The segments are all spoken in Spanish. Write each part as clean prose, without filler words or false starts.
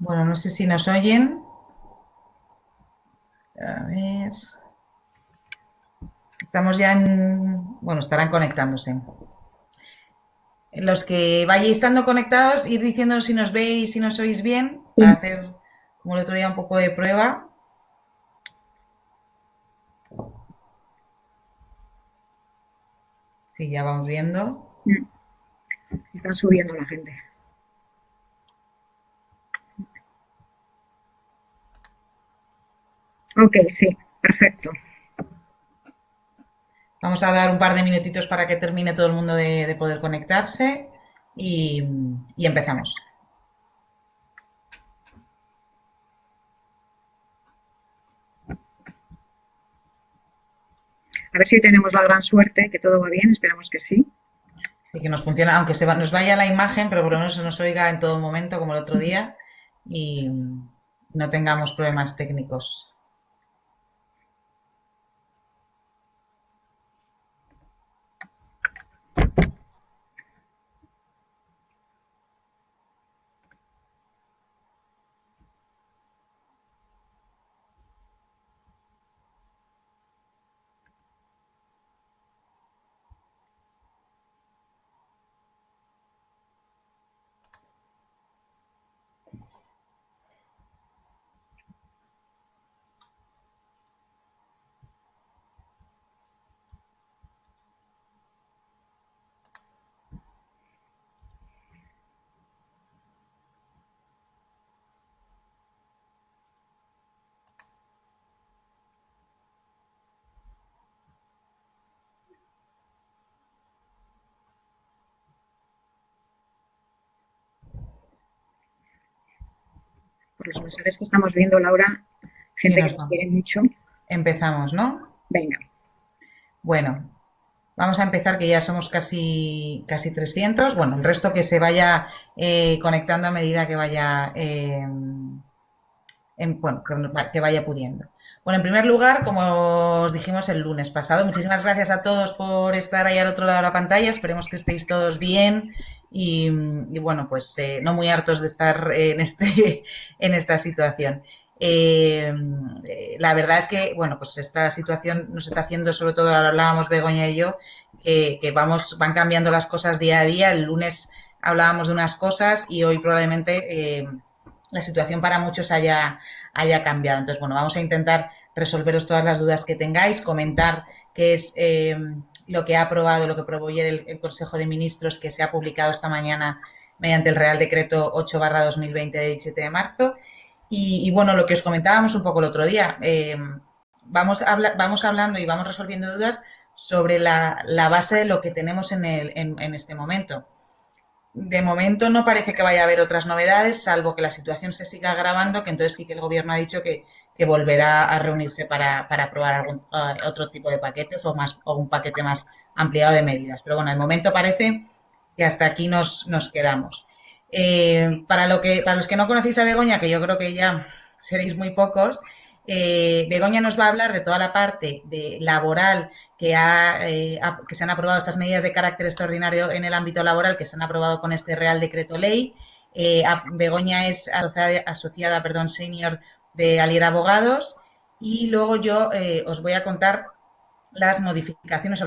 Bueno, no sé si nos oyen. A ver. Estamos ya en... Bueno, estarán conectándose. Los que vayáis estando conectados, ir diciéndonos si nos veis, si nos oís bien, para Sí. hacer, como el otro día, un poco de prueba. Sí, ya vamos viendo. Están subiendo la gente. Ok, sí, perfecto. Vamos a dar un par de minutitos para que termine todo el mundo de poder conectarse y empezamos. A ver si hoy tenemos la gran suerte, que todo va bien, esperamos que sí. Y que nos funcione, aunque nos vaya la imagen, pero por lo menos se nos oiga en todo momento, como el otro día, y no tengamos problemas técnicos. Por los mensajes que estamos viendo, Laura, Sí, gente que nos quiere mucho. empezamos, ¿no? Venga. Bueno, vamos a empezar, que ya somos casi 300. Bueno, el resto que se vaya conectando a medida que vaya, bueno, que vaya pudiendo. Bueno, en primer lugar, como os dijimos el lunes pasado, muchísimas gracias a todos por estar ahí al otro lado de la pantalla. Esperemos que estéis todos bien y bueno, pues no muy hartos de estar en esta situación. La verdad es que, bueno, pues esta situación nos está haciendo, sobre todo, ahora hablábamos Begoña y yo, que van cambiando las cosas día a día. El lunes hablábamos de unas cosas y hoy probablemente la situación para muchos haya cambiado. Entonces, bueno, vamos a intentar resolveros todas las dudas que tengáis, comentar qué es lo que ha aprobado, lo que aprobó ayer el Consejo de Ministros, que se ha publicado esta mañana mediante el Real Decreto 8/2020 de 17 de marzo. Y bueno, lo que os comentábamos un poco el otro día, vamos hablando y vamos resolviendo dudas sobre la base de lo que tenemos en este momento. De momento no parece que vaya a haber otras novedades, salvo que la situación se siga agravando, que entonces sí que el Gobierno ha dicho que volverá a reunirse para aprobar otro tipo de paquetes o un paquete más ampliado de medidas. Pero bueno, de momento parece que hasta aquí nos quedamos. Para los que no conocéis a Begoña, que yo creo que ya seréis muy pocos, Begoña nos va a hablar de toda la parte laboral que se han aprobado estas medidas de carácter extraordinario en el ámbito laboral, que se han aprobado con este Real Decreto Ley. Begoña es asociada senior de Alier Abogados, y luego yo os voy a contar las modificaciones,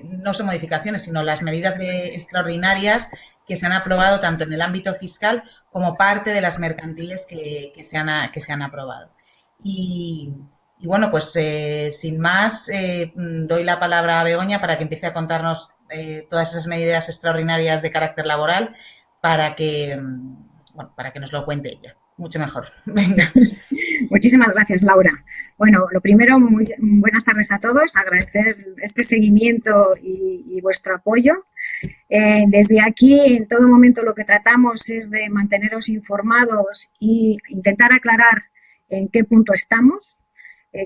no son modificaciones, sino las medidas extraordinarias que se han aprobado tanto en el ámbito fiscal como parte de las mercantiles que se han aprobado. Y, bueno, pues sin más, doy la palabra a Begoña para que empiece a contarnos todas esas medidas extraordinarias de carácter laboral para que nos lo cuente ella. Mucho mejor. Venga. Muchísimas gracias, Laura. Bueno, lo primero, muy buenas tardes a todos. Agradecer este seguimiento y vuestro apoyo. Desde aquí, en todo momento, lo que tratamos es de manteneros informados e intentar aclarar en qué punto estamos.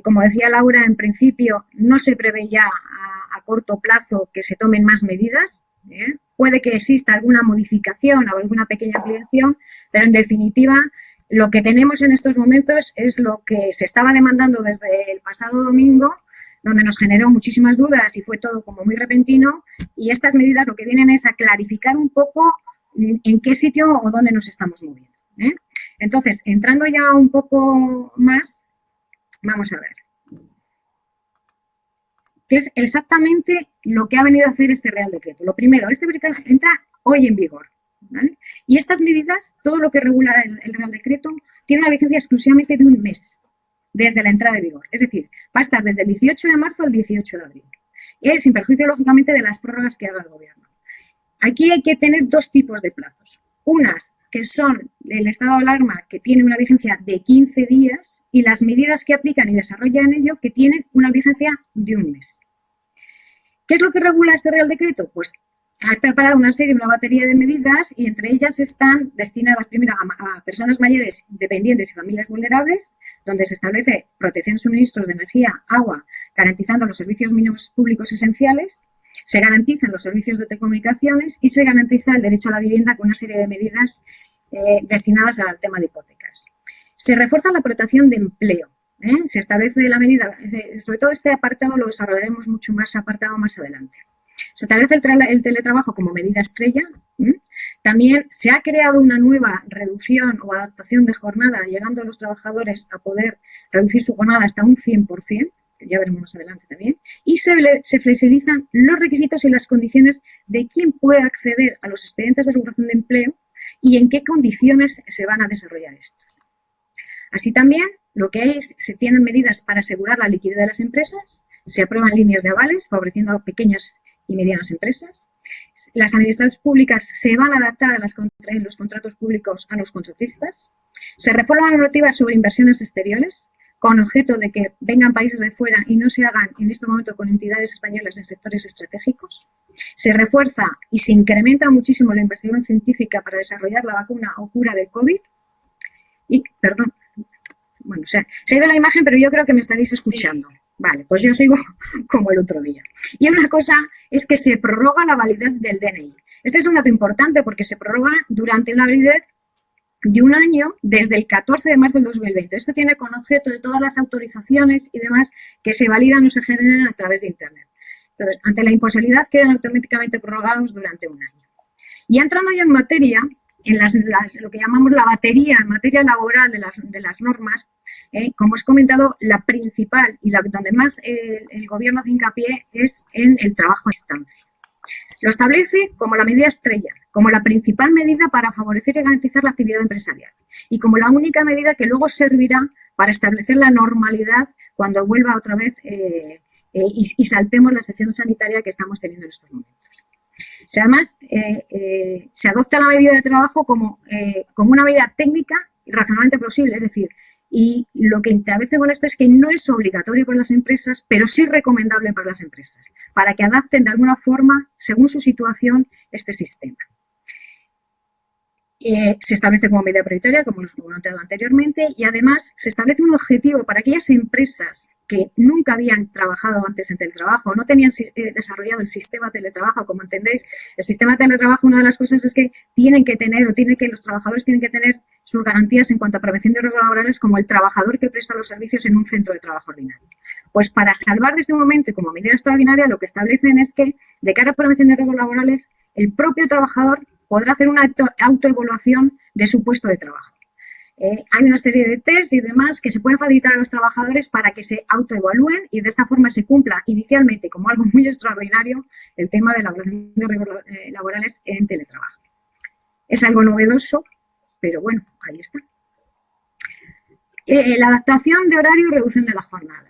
Como decía Laura, en principio no se prevé ya a corto plazo que se tomen más medidas. Puede que exista alguna modificación o alguna pequeña ampliación, pero en definitiva lo que tenemos en estos momentos es lo que se estaba demandando desde el pasado domingo, donde nos generó muchísimas dudas y fue todo como muy repentino, y estas medidas lo que vienen es a clarificar un poco en qué sitio o dónde nos estamos moviendo. ¿eh? Entonces, entrando ya un poco más, vamos a ver. ¿Qué es exactamente lo que ha venido a hacer este Real Decreto? Lo primero, este entra hoy en vigor, ¿vale? Y estas medidas, todo lo que regula el Real Decreto, tiene una vigencia exclusivamente de un mes, desde la entrada de vigor. Es decir, va a estar desde el 18 de marzo al 18 de abril. Y sin perjuicio, lógicamente, de las prórrogas que haga el Gobierno. Aquí hay que tener dos tipos de plazos. Unas que son el estado de alarma, que tiene una vigencia de 15 días, y las medidas que aplican y desarrollan ello, que tienen una vigencia de un mes. ¿Qué es lo que regula este Real Decreto? Pues ha preparado una batería de medidas, y entre ellas están destinadas primero a personas mayores, dependientes y familias vulnerables, donde se establece protección de suministros de energía, agua, garantizando los servicios mínimos públicos esenciales. Se garantizan los servicios de telecomunicaciones y se garantiza el derecho a la vivienda con una serie de medidas destinadas al tema de hipotecas. Se refuerza la protección de empleo. Se establece la medida, sobre todo este apartado lo desarrollaremos mucho más apartado más adelante. Se establece el teletrabajo como medida estrella. También se ha creado una nueva reducción o adaptación de jornada, llegando a los trabajadores a poder reducir su jornada hasta un 100%. Que ya veremos más adelante también, y se flexibilizan los requisitos y las condiciones de quién puede acceder a los expedientes de regulación de empleo y en qué condiciones se van a desarrollar estos. Así también, lo que hay, se tienen medidas para asegurar la liquidez de las empresas, se aprueban líneas de avales favoreciendo a pequeñas y medianas empresas. Las administraciones públicas se van a adaptar a en los contratos públicos a los contratistas. Se reforma la normativa sobre inversiones exteriores, con objeto de que vengan países de fuera y no se hagan en este momento con entidades españolas en sectores estratégicos. Se refuerza y se incrementa muchísimo la investigación científica para desarrollar la vacuna o cura del COVID. Y, perdón, bueno, se ha ido la imagen, pero yo creo que me estaréis escuchando. Vale, pues yo sigo como el otro día. Y una cosa es que se prorroga la validez del DNI. Este es un dato importante porque se prorroga durante una validez de un año desde el 14 de marzo del 2020. Esto tiene con objeto de todas las autorizaciones y demás que se validan o se generan a través de Internet. Entonces, ante la imposibilidad quedan automáticamente prorrogados durante un año. Y entrando ya en materia, en lo que llamamos la batería, en materia laboral de las normas, como os he comentado, la principal y donde más el Gobierno hace hincapié es en el trabajo a distancia. Lo establece como la medida estrella, como la principal medida para favorecer y garantizar la actividad empresarial y como la única medida que luego servirá para establecer la normalidad cuando vuelva otra vez y saltemos la excepción sanitaria que estamos teniendo en estos momentos. Además, se adopta la medida de trabajo como una medida técnica y razonablemente plausible, es decir, y lo que establece con esto es que no es obligatorio para las empresas, pero sí recomendable para las empresas, para que adapten de alguna forma, según su situación, este sistema. Se establece como medida prioritaria, como os he comentado anteriormente, y además se establece un objetivo para aquellas empresas que nunca habían trabajado antes en teletrabajo, no tenían desarrollado el sistema de teletrabajo. Como entendéis, el sistema de teletrabajo, una de las cosas es que los trabajadores tienen que tener sus garantías en cuanto a prevención de riesgos laborales como el trabajador que presta los servicios en un centro de trabajo ordinario. Pues para salvar de este momento y como medida extraordinaria, lo que establecen es que, de cara a prevención de riesgos laborales, el propio trabajador podrá hacer una autoevaluación de su puesto de trabajo. Hay una serie de test y demás que se pueden facilitar a los trabajadores para que se autoevalúen y de esta forma se cumpla inicialmente como algo muy extraordinario el tema de la evaluación de riesgos laborales en teletrabajo. Es algo novedoso, pero bueno, ahí está. La adaptación de horario y reducción de la jornada.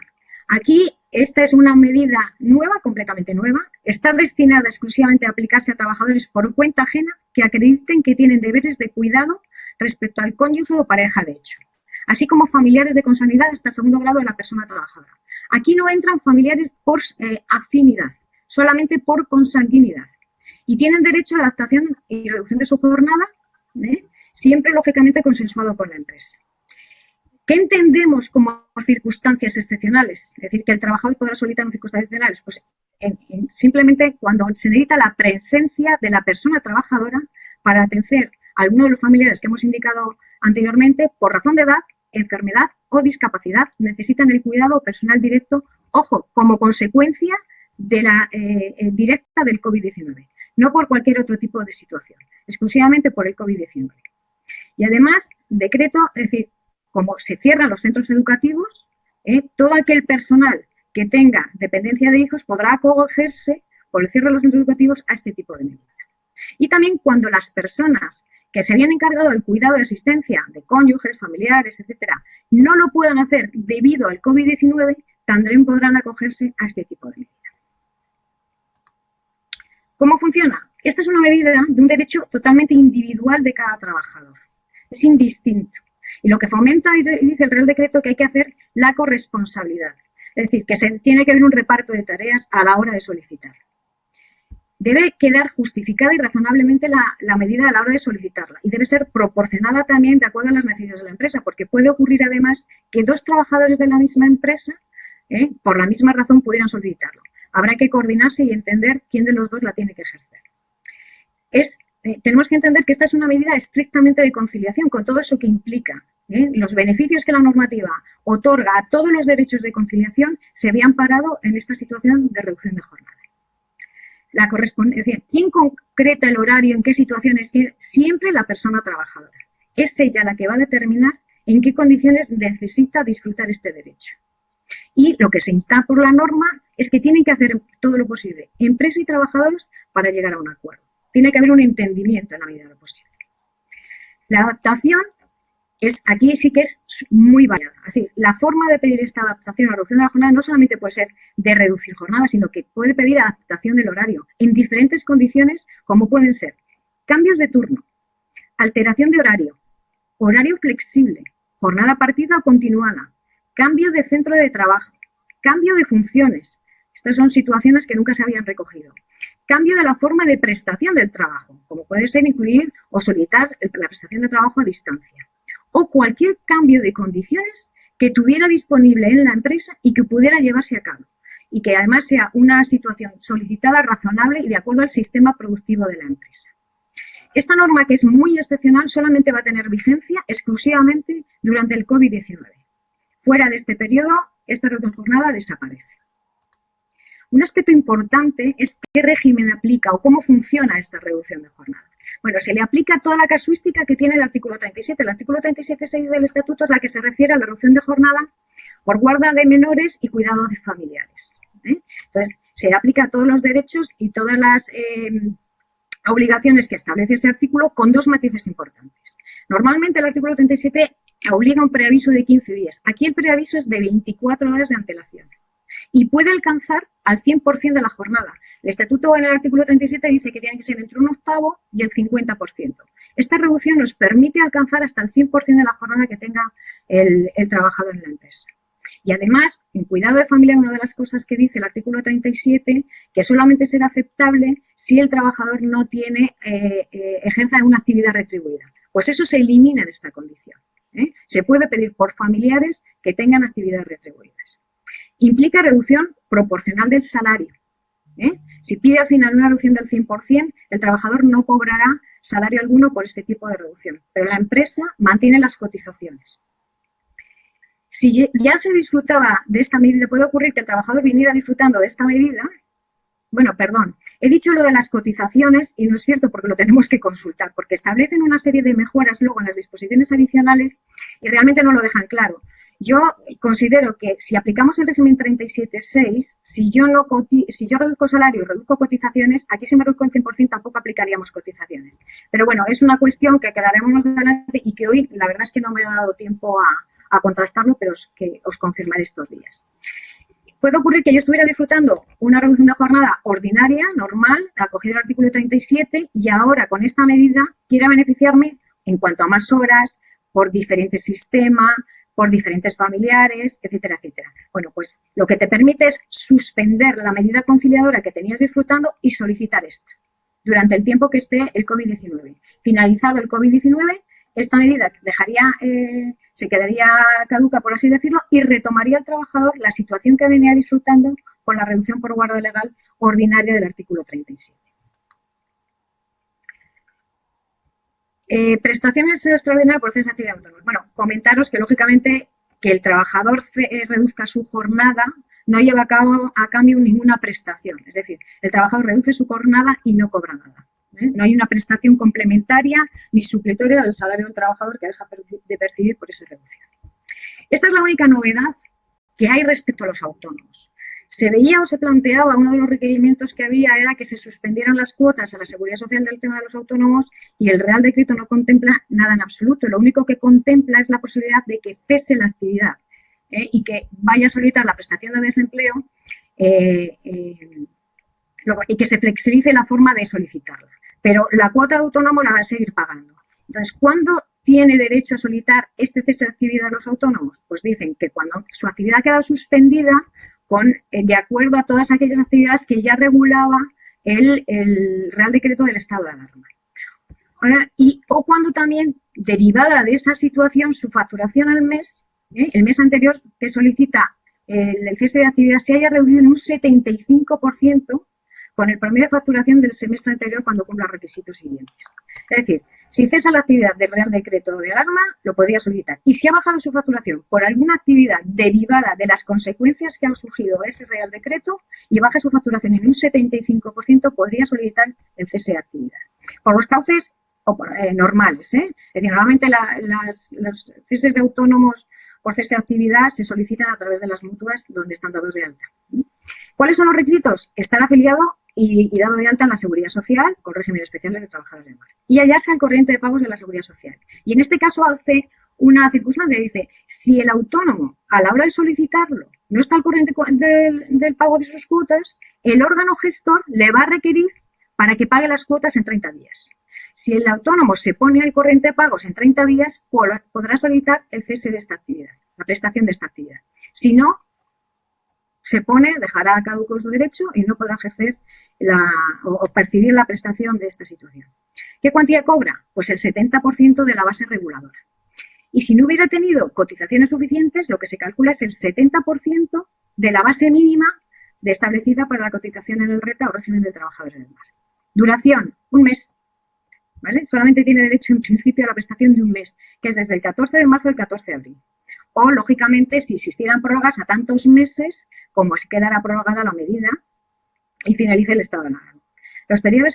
Aquí esta es una medida nueva, completamente nueva. Está destinada exclusivamente a aplicarse a trabajadores por cuenta ajena que acrediten que tienen deberes de cuidado respecto al cónyuge o pareja de hecho, así como familiares de consanguinidad hasta el segundo grado de la persona trabajadora. Aquí no entran familiares por afinidad, solamente por consanguinidad. Y tienen derecho a la adaptación y reducción de su jornada, siempre lógicamente consensuado con la empresa. ¿Qué entendemos como circunstancias excepcionales? Es decir, que el trabajador podrá solicitar en circunstancias excepcionales. Pues simplemente cuando se necesita la presencia de la persona trabajadora para atender a alguno de los familiares que hemos indicado anteriormente, por razón de edad, enfermedad o discapacidad, necesitan el cuidado personal directo, ojo, como consecuencia de la directa del COVID-19, no por cualquier otro tipo de situación, exclusivamente por el COVID-19. Y además, decreto, es decir, como se cierran los centros educativos, todo aquel personal que tenga dependencia de hijos podrá acogerse por el cierre de los centros educativos a este tipo de medidas. Y también cuando las personas que se habían encargado del cuidado y asistencia de cónyuges, familiares, etcétera, no lo puedan hacer debido al COVID-19, también podrán acogerse a este tipo de medida. ¿Cómo funciona? Esta es una medida de un derecho totalmente individual de cada trabajador. Es indistinto. Y lo que fomenta y dice el Real Decreto que hay que hacer la corresponsabilidad. Es decir, que tiene que haber un reparto de tareas a la hora de solicitar. Debe quedar justificada y razonablemente la medida a la hora de solicitarla y debe ser proporcionada también de acuerdo a las necesidades de la empresa, porque puede ocurrir además que dos trabajadores de la misma empresa, por la misma razón, pudieran solicitarlo. Habrá que coordinarse y entender quién de los dos la tiene que ejercer. Tenemos que entender que esta es una medida estrictamente de conciliación, con todo eso que implica. Los beneficios que la normativa otorga a todos los derechos de conciliación se habían parado en esta situación de reducción de jornada. La correspondencia, ¿quién concreta el horario, en qué situaciones? Siempre la persona trabajadora. Es ella la que va a determinar en qué condiciones necesita disfrutar este derecho. Y lo que se insta por la norma es que tienen que hacer todo lo posible, empresa y trabajadores, para llegar a un acuerdo. Tiene que haber un entendimiento en la medida de lo posible. La adaptación aquí sí que es muy variada. Es decir, la forma de pedir esta adaptación a la reducción de la jornada no solamente puede ser de reducir jornada, sino que puede pedir adaptación del horario en diferentes condiciones, como pueden ser cambios de turno, alteración de horario, horario flexible, jornada partida o continuada, cambio de centro de trabajo, cambio de funciones. Estas son situaciones que nunca se habían recogido. Cambio de la forma de prestación del trabajo, como puede ser incluir o solicitar la prestación de trabajo a distancia. O cualquier cambio de condiciones que tuviera disponible en la empresa y que pudiera llevarse a cabo. Y que además sea una situación solicitada, razonable y de acuerdo al sistema productivo de la empresa. Esta norma, que es muy excepcional, solamente va a tener vigencia exclusivamente durante el COVID-19. Fuera de este periodo, esta reducción de jornada desaparece. Un aspecto importante es qué régimen aplica o cómo funciona esta reducción de jornada. Bueno, se le aplica toda la casuística que tiene el artículo 37. El artículo 37.6 del Estatuto es la que se refiere a la reducción de jornada por guarda de menores y cuidado de familiares. Entonces, se le aplica a todos los derechos y todas las obligaciones que establece ese artículo, con dos matices importantes. Normalmente el artículo 37 obliga un preaviso de 15 días. Aquí el preaviso es de 24 horas de antelación. Y puede alcanzar al 100% de la jornada. El Estatuto en el artículo 37 dice que tiene que ser entre un octavo y el 50%. Esta reducción nos permite alcanzar hasta el 100% de la jornada que tenga el trabajador en la empresa. Y además, en cuidado de familia, una de las cosas que dice el artículo 37, que solamente será aceptable si el trabajador no tiene, ejerza una actividad retribuida. Pues eso se elimina en esta condición. Se puede pedir por familiares que tengan actividades retribuidas. Implica reducción proporcional del salario. Si pide al final una reducción del 100%, el trabajador no cobrará salario alguno por este tipo de reducción, pero la empresa mantiene las cotizaciones. Si ya se disfrutaba de esta medida, puede ocurrir que el trabajador viniera disfrutando de esta medida. Bueno, perdón, he dicho lo de las cotizaciones y no es cierto porque lo tenemos que consultar, porque establecen una serie de mejoras luego en las disposiciones adicionales y realmente no lo dejan claro. Yo considero que si aplicamos el régimen 37.6, si yo reduzco salario y reduzco cotizaciones, aquí si me reduzco el 100% tampoco aplicaríamos cotizaciones. Pero bueno, es una cuestión que aclararemos más adelante y que hoy la verdad es que no me ha dado tiempo a contrastarlo, pero que os confirmaré estos días. Puede ocurrir que yo estuviera disfrutando una reducción de jornada ordinaria, normal, acogida el artículo 37, y ahora con esta medida quiera beneficiarme en cuanto a más horas, por diferentes sistemas, por diferentes familiares, etcétera, etcétera. Bueno, pues lo que te permite es suspender la medida conciliadora que tenías disfrutando y solicitar esta durante el tiempo que esté el COVID-19. Finalizado el COVID-19, esta medida se quedaría caduca, por así decirlo, y retomaría el trabajador la situación que venía disfrutando con la reducción por guarda legal ordinaria del artículo 37. Prestaciones extraordinarias por cese de actividad autónoma. Bueno, comentaros que, lógicamente, que el trabajador reduzca su jornada no lleva a cambio ninguna prestación. Es decir, el trabajador reduce su jornada y no cobra nada. No hay una prestación complementaria ni supletoria del salario del trabajador que deja de percibir por esa reducción. Esta es la única novedad que hay respecto a los autónomos. Se veía o se planteaba, uno de los requerimientos que había era que se suspendieran las cuotas a la Seguridad Social del tema de los autónomos, y el Real Decreto no contempla nada en absoluto. Lo único que contempla es la posibilidad de que cese la actividad y que vaya a solicitar la prestación de desempleo y que se flexibilice la forma de solicitarla. Pero la cuota de autónomo la va a seguir pagando. Entonces, ¿cuándo tiene derecho a solicitar este cese de actividad de los autónomos? Pues dicen que cuando su actividad ha quedado suspendida de acuerdo a todas aquellas actividades que ya regulaba el Real Decreto del estado de alarma. O cuando también, derivada de esa situación, su facturación al mes, el mes anterior que solicita el cese de actividad, se haya reducido en un 75% con el promedio de facturación del semestre anterior cuando cumpla los requisitos siguientes. Es decir, si cesa la actividad del Real Decreto de alarma, lo podría solicitar. Y si ha bajado su facturación por alguna actividad derivada de las consecuencias que ha surgido ese Real Decreto y baja su facturación en un 75%, podría solicitar el cese de actividad. Por los cauces normales. Es decir, normalmente los ceses de autónomos por cese de actividad se solicitan a través de las mutuas donde están dados de alta. ¿Cuáles son los requisitos? Estar afiliado y dado de alta en la Seguridad Social o régimen especiales de trabajadores de mar. Y hallarse al corriente de pagos de la Seguridad Social. Y en este caso hace una circunstancia, dice, si el autónomo a la hora de solicitarlo no está al corriente del pago de sus cuotas, el órgano gestor le va a requerir para que pague las cuotas en 30 días. Si el autónomo se pone al corriente de pagos en 30 días, podrá solicitar el cese de esta actividad, la prestación de esta actividad. Si no, se pone, dejará caduco su derecho y no podrá ejercer o percibir la prestación de esta situación. ¿Qué cuantía cobra? Pues el 70% de la base reguladora. Y si no hubiera tenido cotizaciones suficientes, lo que se calcula es el 70% de la base mínima establecida para la cotización en el RETA o régimen de trabajadores del mar. Duración, un mes. ¿Vale? Solamente tiene derecho en principio a la prestación de un mes, que es desde el 14 de marzo al 14 de abril. O, lógicamente, si existieran prórrogas a tantos meses, como si quedara prorrogada la medida y finalice el estado de alarma. Los periodos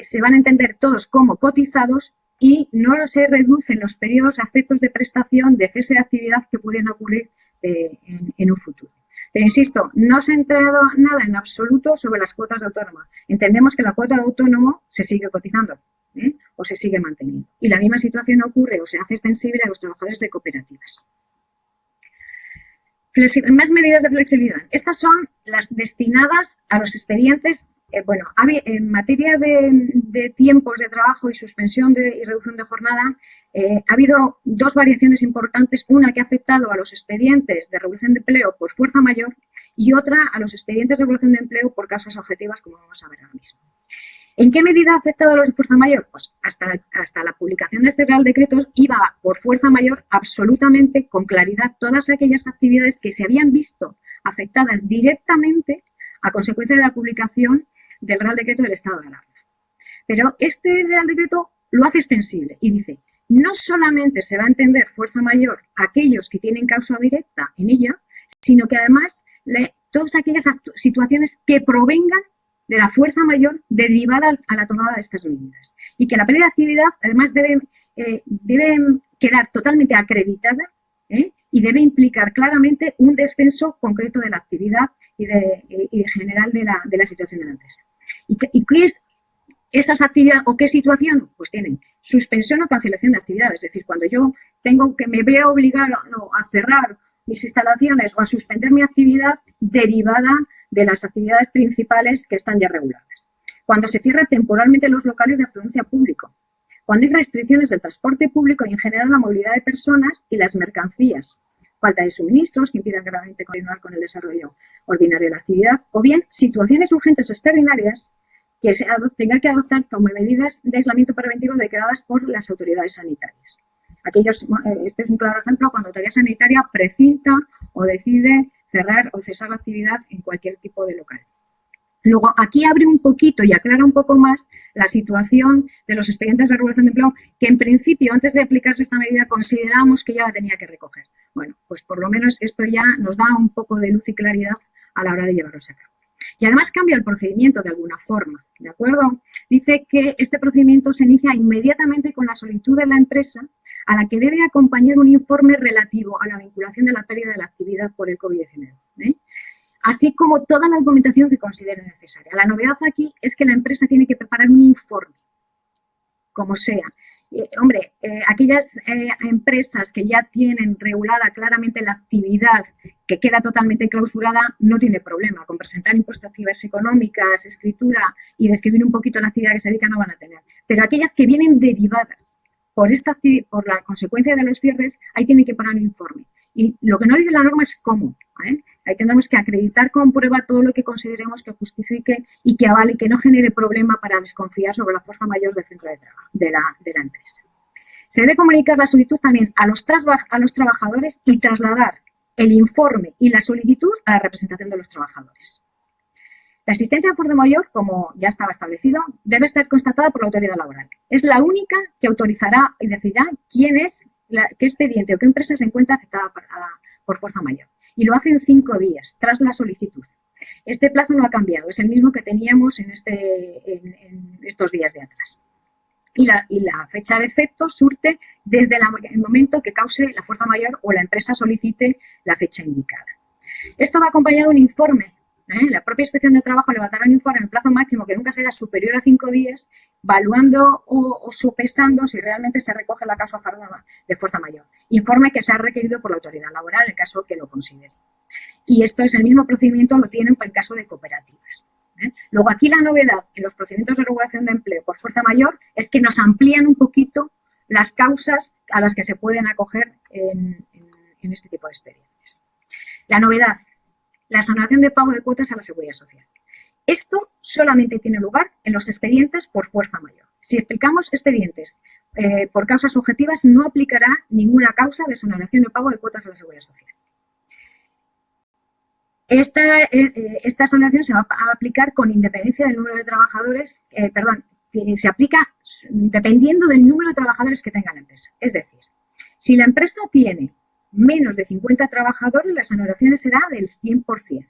se van a entender todos como cotizados y no se reducen los periodos a efectos de prestación de cese de actividad que pudieran ocurrir en un futuro. Pero insisto, no se ha entrado nada en absoluto sobre las cuotas de autónomo. Entendemos que la cuota de autónomo se sigue cotizando o se sigue manteniendo. Y la misma situación ocurre o se hace extensible a los trabajadores de cooperativas. Más medidas de flexibilidad. Estas son las destinadas a los expedientes. En materia de tiempos de trabajo y suspensión y reducción de jornada, ha habido dos variaciones importantes. Una que ha afectado a los expedientes de regulación de empleo por fuerza mayor y otra a los expedientes de regulación de empleo por causas objetivas, como vamos a ver ahora mismo. ¿En qué medida ha afectado a los de fuerza mayor? Pues hasta la publicación de este Real Decreto iba por fuerza mayor absolutamente con claridad todas aquellas actividades que se habían visto afectadas directamente a consecuencia de la publicación del Real Decreto del estado de alarma. Pero este Real Decreto lo hace extensible y dice, no solamente se va a entender fuerza mayor a aquellos que tienen causa directa en ella, sino que además todas aquellas situaciones que provengan de la fuerza mayor derivada a la tomada de estas medidas. Y que la pérdida de actividad, además, debe quedar totalmente acreditada y debe implicar claramente un descenso concreto de la actividad y general de la situación de la empresa. ¿Y qué es esas actividades o qué situación? Pues tienen suspensión o cancelación de actividades. Es decir, cuando yo me veo obligado a cerrar mis instalaciones o a suspender mi actividad derivada de las actividades principales que están ya reguladas. Cuando se cierran temporalmente los locales de afluencia público. Cuando hay restricciones del transporte público y en general la movilidad de personas y las mercancías. Falta de suministros que impidan gravemente continuar con el desarrollo ordinario de la actividad. O bien situaciones urgentes o extraordinarias que se tenga que adoptar como medidas de aislamiento preventivo declaradas por las autoridades sanitarias. Este es un claro ejemplo cuando la autoridad sanitaria precinta o decide cerrar o cesar la actividad en cualquier tipo de local. Luego, aquí abre un poquito y aclara un poco más la situación de los expedientes de regulación de empleo, que en principio, antes de aplicarse esta medida, considerábamos que ya la tenía que recoger. Bueno, pues por lo menos esto ya nos da un poco de luz y claridad a la hora de llevarlos a cabo. Y además cambia el procedimiento de alguna forma. ¿de acuerdo? Dice que este procedimiento se inicia inmediatamente con la solicitud de la empresa a la que debe acompañar un informe relativo a la vinculación de la pérdida de la actividad por el COVID-19, así como toda la documentación que considere necesaria. La novedad aquí es que la empresa tiene que preparar un informe, como sea. Aquellas empresas que ya tienen regulada claramente la actividad, que queda totalmente clausurada, no tiene problema. Con presentar impuestos de actividades económicas, escritura y describir un poquito la actividad que se dedica no van a tener. Pero aquellas que vienen derivadas por la consecuencia de los cierres, ahí tienen que poner un informe. Y lo que no dice la norma es cómo. Ahí tendremos que acreditar con prueba todo lo que consideremos que justifique y que avale y que no genere problema para desconfiar sobre la fuerza mayor del centro de trabajo, de la empresa. Se debe comunicar la solicitud también a los trabajadores y trasladar el informe y la solicitud a la representación de los trabajadores. La existencia de fuerza mayor, como ya estaba establecido, debe estar constatada por la autoridad laboral. Es la única que autorizará y decidirá qué expediente o qué empresa se encuentra afectada por fuerza mayor. Y lo hace en 5 días, tras la solicitud. Este plazo no ha cambiado, es el mismo que teníamos en estos días de atrás. Y la fecha de efecto surte desde el momento que cause la fuerza mayor o la empresa solicite la fecha indicada. Esto va acompañado de un informe. La propia Inspección de Trabajo levantará un informe en plazo máximo que nunca será superior a 5 días, evaluando o sopesando si realmente se recoge la causa de fuerza mayor. Informe que se ha requerido por la autoridad laboral en el caso que lo considere. Y esto es el mismo procedimiento, lo tienen para el caso de cooperativas. Luego, aquí la novedad en los procedimientos de regulación de empleo por fuerza mayor es que nos amplían un poquito las causas a las que se pueden acoger en este tipo de expedientes. La novedad, la exoneración de pago de cuotas a la Seguridad Social. Esto solamente tiene lugar en los expedientes por fuerza mayor. Si aplicamos expedientes por causas objetivas, no aplicará ninguna causa de exoneración de pago de cuotas a la Seguridad Social. Esta exoneración se va a aplicar con independencia del número de trabajadores, se aplica dependiendo del número de trabajadores que tenga la empresa. Es decir, si la empresa tiene menos de 50 trabajadores, la exoneración será del 100%.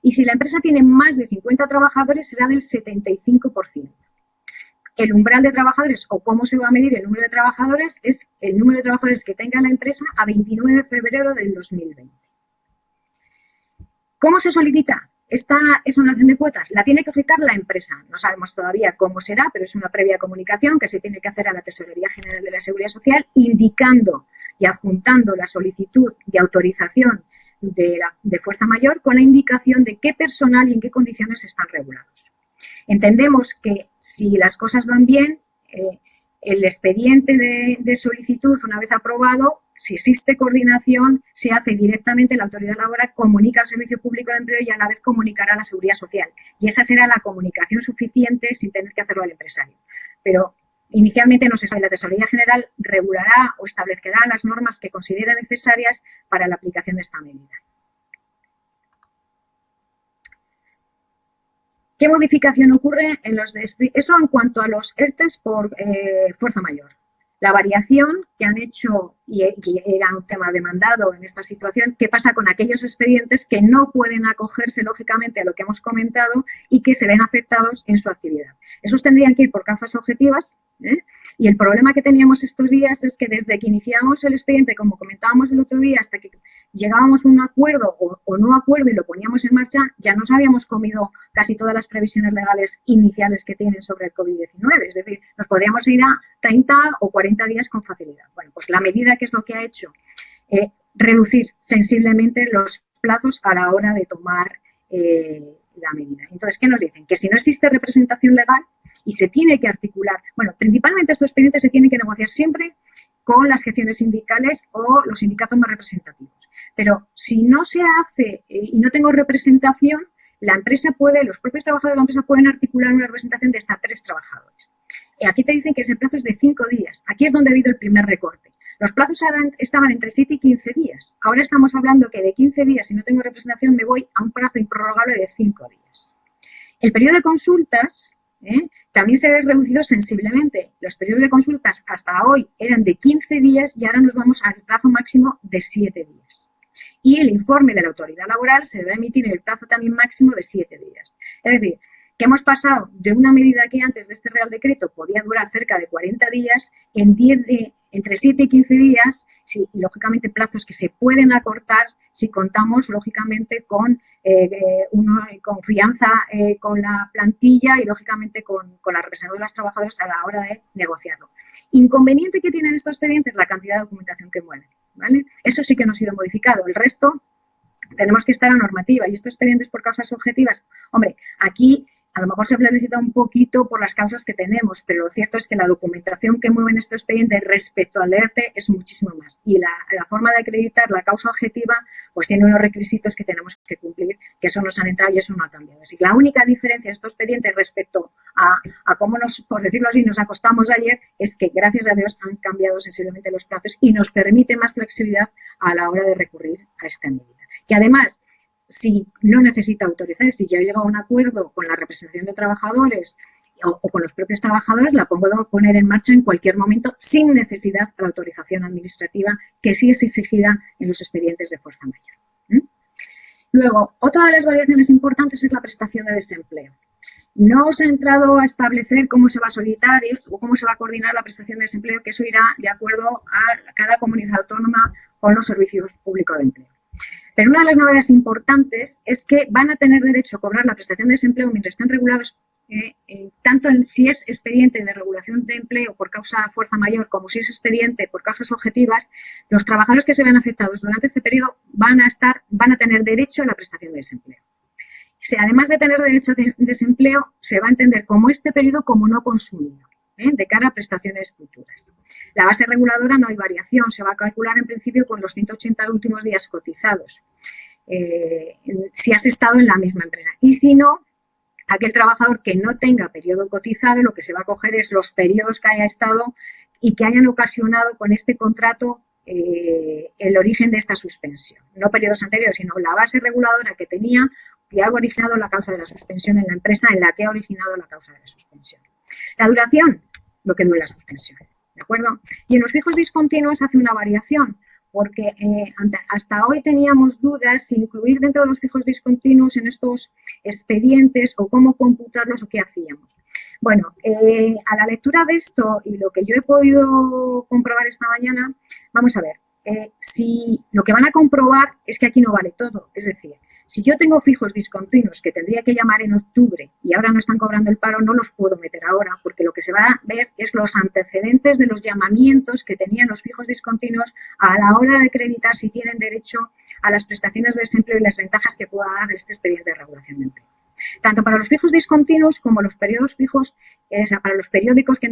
Y si la empresa tiene más de 50 trabajadores, será del 75%. El umbral de trabajadores, o cómo se va a medir el número de trabajadores, es el número de trabajadores que tenga la empresa a 29 de febrero del 2020. ¿Cómo se solicita esta exoneración de cuotas? La tiene que solicitar la empresa. No sabemos todavía cómo será, pero es una previa comunicación que se tiene que hacer a la Tesorería General de la Seguridad Social, indicando y adjuntando la solicitud de autorización de fuerza mayor con la indicación de qué personal y en qué condiciones están regulados. Entendemos que si las cosas van bien, el expediente de solicitud, una vez aprobado, si existe coordinación, se hace directamente, la autoridad laboral comunica al Servicio Público de Empleo y a la vez comunicará a la Seguridad Social. Y esa será la comunicación suficiente sin tener que hacerlo al empresario. Pero inicialmente no se sabe, la Tesorería General regulará o establecerá las normas que considere necesarias para la aplicación de esta medida. ¿Qué modificación ocurre en los eso en cuanto a los ERTEs por fuerza mayor? La variación que han hecho, y era un tema demandado en esta situación, ¿qué pasa con aquellos expedientes que no pueden acogerse lógicamente a lo que hemos comentado y que se ven afectados en su actividad? Esos tendrían que ir por causas objetivas, y el problema que teníamos estos días es que desde que iniciamos el expediente, como comentábamos el otro día, hasta que llegábamos a un acuerdo o no acuerdo y lo poníamos en marcha, ya nos habíamos comido casi todas las previsiones legales iniciales que tienen sobre el COVID-19. Es decir, nos podríamos ir a 30 o 40 días con facilidad. Bueno, pues la medida, que es lo que ha hecho, reducir sensiblemente los plazos a la hora de tomar la medida. Entonces, ¿qué nos dicen? Que si no existe representación legal y se tiene que articular, bueno, principalmente estos expedientes se tienen que negociar siempre con las secciones sindicales o los sindicatos más representativos. Pero si no se hace y no tengo representación, la empresa puede, los propios trabajadores de la empresa pueden articular una representación de hasta 3 trabajadores. Aquí te dicen que ese plazo es de 5 días. Aquí es donde ha habido el primer recorte. Los plazos estaban entre 7 y 15 días. Ahora estamos hablando que de 15 días, si no tengo representación, me voy a un plazo improrrogable de 5 días. El periodo de consultas también se ve reducido sensiblemente. Los periodos de consultas hasta hoy eran de 15 días y ahora nos vamos al plazo máximo de 7 días. Y el informe de la autoridad laboral se debe emitir en el plazo también máximo de 7 días. Es decir, que hemos pasado de una medida que antes de este Real Decreto podía durar cerca de 40 días, entre 7 y 15 días, sí, y lógicamente plazos que se pueden acortar si contamos lógicamente con una confianza con la plantilla y lógicamente con la representación de los trabajadores a la hora de negociarlo. Inconveniente que tienen estos expedientes, la cantidad de documentación que mueven, ¿vale? Eso sí que no ha sido modificado. El resto tenemos que estar a normativa. Y estos expedientes por causas objetivas, hombre, aquí a lo mejor se flexibiliza un poquito por las causas que tenemos, pero lo cierto es que la documentación que mueven estos expedientes respecto al ERTE es muchísimo más. Y la forma de acreditar la causa objetiva pues tiene unos requisitos que tenemos que cumplir, que eso nos han entrado y eso no ha cambiado. Así que la única diferencia de estos expedientes respecto a cómo por decirlo así, nos acostamos ayer, es que gracias a Dios han cambiado sensiblemente los plazos y nos permite más flexibilidad a la hora de recurrir a esta medida. Que además, si no necesita autorizar, si ya llega a un acuerdo con la representación de trabajadores o con los propios trabajadores, la puedo poner en marcha en cualquier momento sin necesidad de la autorización administrativa que sí es exigida en los expedientes de fuerza mayor. Luego, otra de las variaciones importantes es la prestación de desempleo. No os he entrado a establecer cómo se va a solicitar o cómo se va a coordinar la prestación de desempleo, que eso irá de acuerdo a cada comunidad autónoma con los servicios públicos de empleo. Pero una de las novedades importantes es que van a tener derecho a cobrar la prestación de desempleo mientras estén regulados, tanto si es expediente de regulación de empleo por causa de fuerza mayor como si es expediente por causas objetivas. Los trabajadores que se vean afectados durante este periodo van a tener derecho a la prestación de desempleo. Si además de tener derecho a desempleo, se va a entender como este periodo como no consumido, de cara a prestaciones futuras. La base reguladora no hay variación, se va a calcular en principio con los 180 últimos días cotizados, si has estado en la misma empresa. Y si no, aquel trabajador que no tenga periodo cotizado, lo que se va a coger es los periodos que haya estado y que hayan ocasionado con este contrato el origen de esta suspensión. No periodos anteriores, sino la base reguladora que tenía que ha originado la causa de la suspensión en la empresa en la que ha originado la causa de la suspensión. La duración, lo que no es la suspensión. ¿De acuerdo? Y en los fijos discontinuos hace una variación, porque hasta hoy teníamos dudas si incluir dentro de los fijos discontinuos en estos expedientes o cómo computarlos o qué hacíamos. Bueno, a la lectura de esto y lo que yo he podido comprobar esta mañana, vamos a ver, si lo que van a comprobar es que aquí no vale todo, es decir, si yo tengo fijos discontinuos que tendría que llamar en octubre y ahora no están cobrando el paro, no los puedo meter ahora, porque lo que se va a ver es los antecedentes de los llamamientos que tenían los fijos discontinuos a la hora de acreditar si tienen derecho a las prestaciones de desempleo y las ventajas que pueda dar este expediente de regulación de empleo. Tanto para los fijos discontinuos como los periodos fijos, para los periódicos que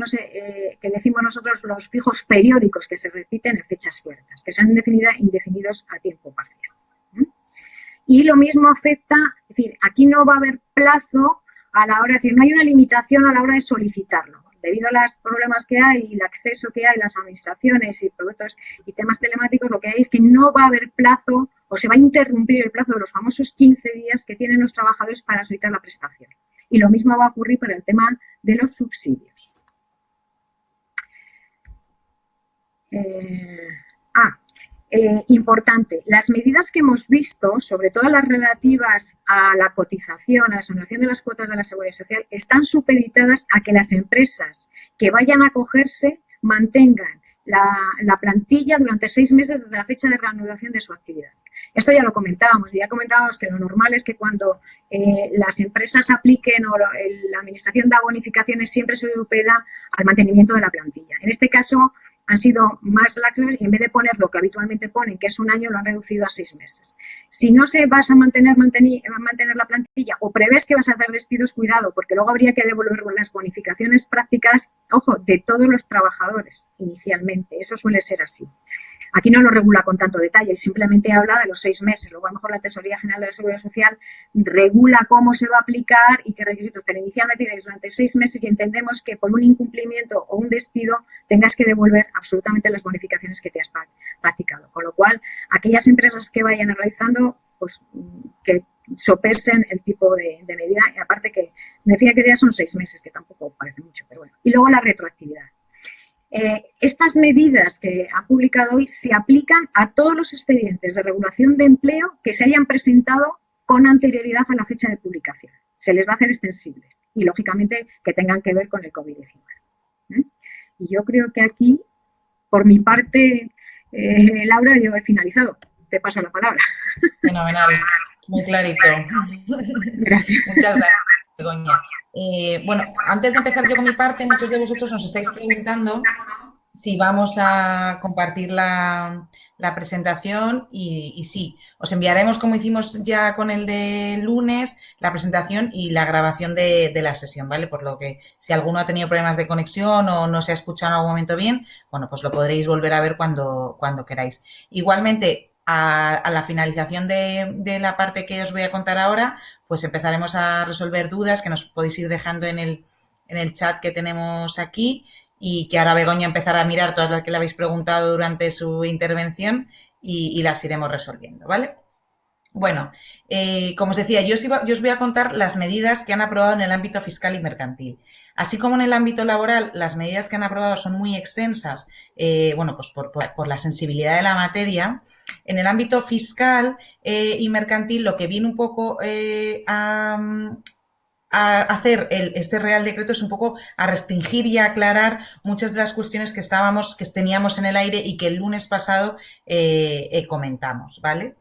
decimos nosotros los fijos periódicos que se repiten en fechas ciertas, que son indefinidos a tiempo parcial. Y lo mismo afecta, es decir, aquí no va a haber plazo a la hora, es decir, no hay una limitación a la hora de solicitarlo. Debido a los problemas que hay y el acceso que hay, las administraciones y productos y temas telemáticos, lo que hay es que no va a haber plazo o se va a interrumpir el plazo de los famosos 15 días que tienen los trabajadores para solicitar la prestación. Y lo mismo va a ocurrir para el tema de los subsidios. Importante, las medidas que hemos visto, sobre todo las relativas a la cotización, a la exoneración de las cuotas de la Seguridad Social, están supeditadas a que las empresas que vayan a acogerse mantengan la plantilla durante 6 meses desde la fecha de reanudación de su actividad. Esto ya lo comentábamos, que lo normal es que cuando las empresas apliquen o la administración da bonificaciones siempre se supedita al mantenimiento de la plantilla. En este caso, han sido más laxos y en vez de poner lo que habitualmente ponen, que es 1 año, lo han reducido a 6 meses. Si no se vas a mantener la plantilla o prevés que vas a hacer despidos, cuidado, porque luego habría que devolver las bonificaciones prácticas, ojo, de todos los trabajadores inicialmente. Eso suele ser así. Aquí no lo regula con tanto detalle, simplemente habla de los 6 meses. Luego, a lo mejor, la Tesorería General de la Seguridad Social regula cómo se va a aplicar y qué requisitos. Pero inicialmente, durante 6 meses, y entendemos que por un incumplimiento o un despido tengas que devolver absolutamente las bonificaciones que te has practicado. Con lo cual, aquellas empresas que vayan realizando, pues que sopesen el tipo de medida. Y aparte que me decía que ya son 6 meses, que tampoco parece mucho, pero bueno. Y luego la retroactividad. Estas medidas que ha publicado hoy se aplican a todos los expedientes de regulación de empleo que se hayan presentado con anterioridad a la fecha de publicación. se les va a hacer extensibles y, lógicamente, que tengan que ver con el COVID-19. Y yo creo que aquí, por mi parte, Laura, yo he finalizado. Te paso la palabra. Fenomenal, muy clarito. Gracias. Muchas gracias, Begoña. Bueno, antes de empezar yo con mi parte, muchos de vosotros nos estáis preguntando si vamos a compartir la presentación y sí, os enviaremos, como hicimos ya con el de lunes, la presentación y la grabación de la sesión, ¿vale? Por lo que si alguno ha tenido problemas de conexión o no se ha escuchado en algún momento bien, bueno, pues lo podréis volver a ver cuando queráis. Igualmente, a la finalización de la parte que os voy a contar ahora, pues empezaremos a resolver dudas que nos podéis ir dejando en el chat que tenemos aquí y que ahora Begoña empezará a mirar todas las que le habéis preguntado durante su intervención y las iremos resolviendo, ¿vale? Bueno, como os decía, yo os voy a contar las medidas que han aprobado en el ámbito fiscal y mercantil. Así como en el ámbito laboral, las medidas que han aprobado son muy extensas, bueno, pues por la sensibilidad de la materia. En el ámbito fiscal y mercantil, lo que viene un poco a hacer este Real Decreto es un poco a restringir y a aclarar muchas de las cuestiones que teníamos en el aire y que el lunes pasado comentamos, ¿vale?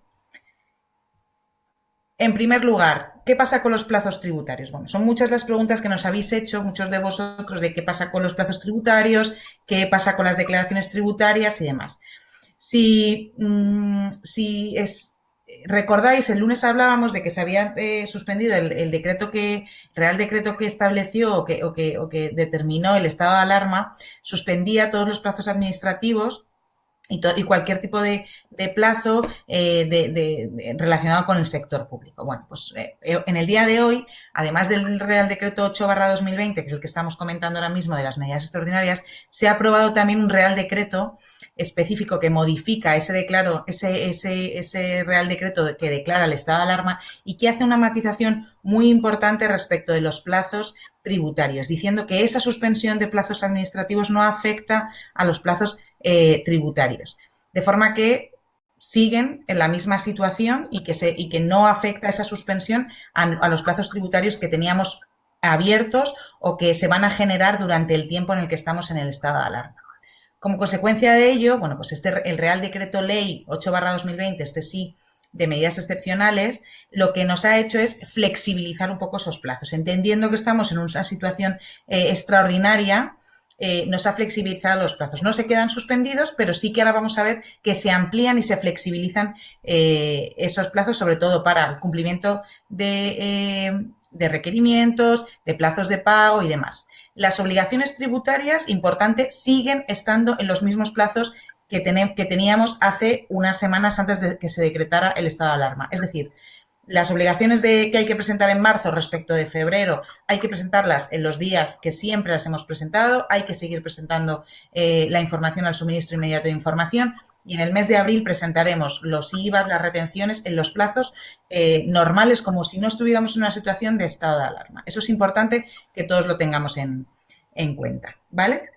En primer lugar, ¿qué pasa con los plazos tributarios? Bueno, son muchas las preguntas que nos habéis hecho, muchos de vosotros, de qué pasa con los plazos tributarios, qué pasa con las declaraciones tributarias y demás. Si recordáis, el lunes hablábamos de que se había suspendido el Real Decreto que estableció o que determinó el estado de alarma, suspendía todos los plazos administrativos y cualquier tipo de plazo relacionado con el sector público. Bueno, pues en el día de hoy, además del Real Decreto 8/2020, que es el que estamos comentando ahora mismo de las medidas extraordinarias, se ha aprobado también un Real Decreto específico que modifica ese Real Decreto que declara el estado de alarma y que hace una matización muy importante respecto de los plazos tributarios, diciendo que esa suspensión de plazos administrativos no afecta a los plazos tributarios, de forma que siguen en la misma situación y que no afecta esa suspensión a los plazos tributarios que teníamos abiertos o que se van a generar durante el tiempo en el que estamos en el estado de alarma. Como consecuencia de ello, bueno, pues el Real Decreto Ley 8/2020, este sí, de medidas excepcionales, lo que nos ha hecho es flexibilizar un poco esos plazos. Entendiendo que estamos en una situación extraordinaria, nos ha flexibilizado los plazos. No se quedan suspendidos, pero sí que ahora vamos a ver que se amplían y se flexibilizan esos plazos, sobre todo para el cumplimiento de requerimientos, de plazos de pago y demás. Las obligaciones tributarias, importante, siguen estando en los mismos plazos que teníamos hace unas semanas antes de que se decretara el estado de alarma. Es decir, las obligaciones que hay que presentar en marzo respecto de febrero hay que presentarlas en los días que siempre las hemos presentado, hay que seguir presentando la información al suministro inmediato de información y en el mes de abril presentaremos los IVAs, las retenciones en los plazos normales como si no estuviéramos en una situación de estado de alarma. Eso es importante que todos lo tengamos en cuenta, ¿vale?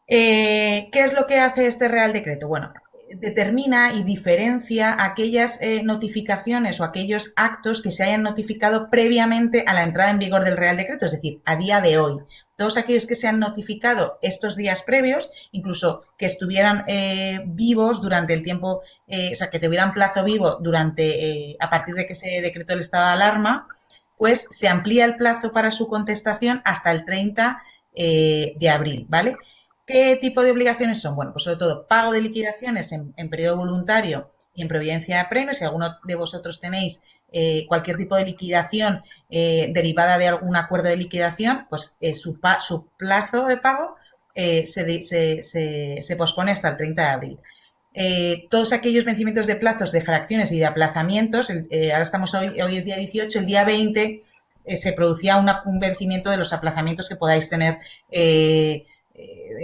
¿Qué es lo que hace este Real Decreto? Bueno, determina y diferencia aquellas notificaciones o aquellos actos que se hayan notificado previamente a la entrada en vigor del Real Decreto, es decir, a día de hoy. Todos aquellos que se han notificado estos días previos, incluso que estuvieran vivos durante el tiempo, o sea, que tuvieran plazo vivo a partir de que se decretó el estado de alarma, pues se amplía el plazo para su contestación hasta el 30 de abril, ¿vale? ¿Qué tipo de obligaciones son? Bueno, pues sobre todo pago de liquidaciones en periodo voluntario y en providencia de premios. Si alguno de vosotros tenéis cualquier tipo de liquidación derivada de algún acuerdo de liquidación, pues su plazo de pago se pospone hasta el 30 de abril. Todos aquellos vencimientos de plazos de fracciones y de aplazamientos, ahora estamos hoy es día 18, el día 20 se producía un vencimiento de los aplazamientos que podáis tener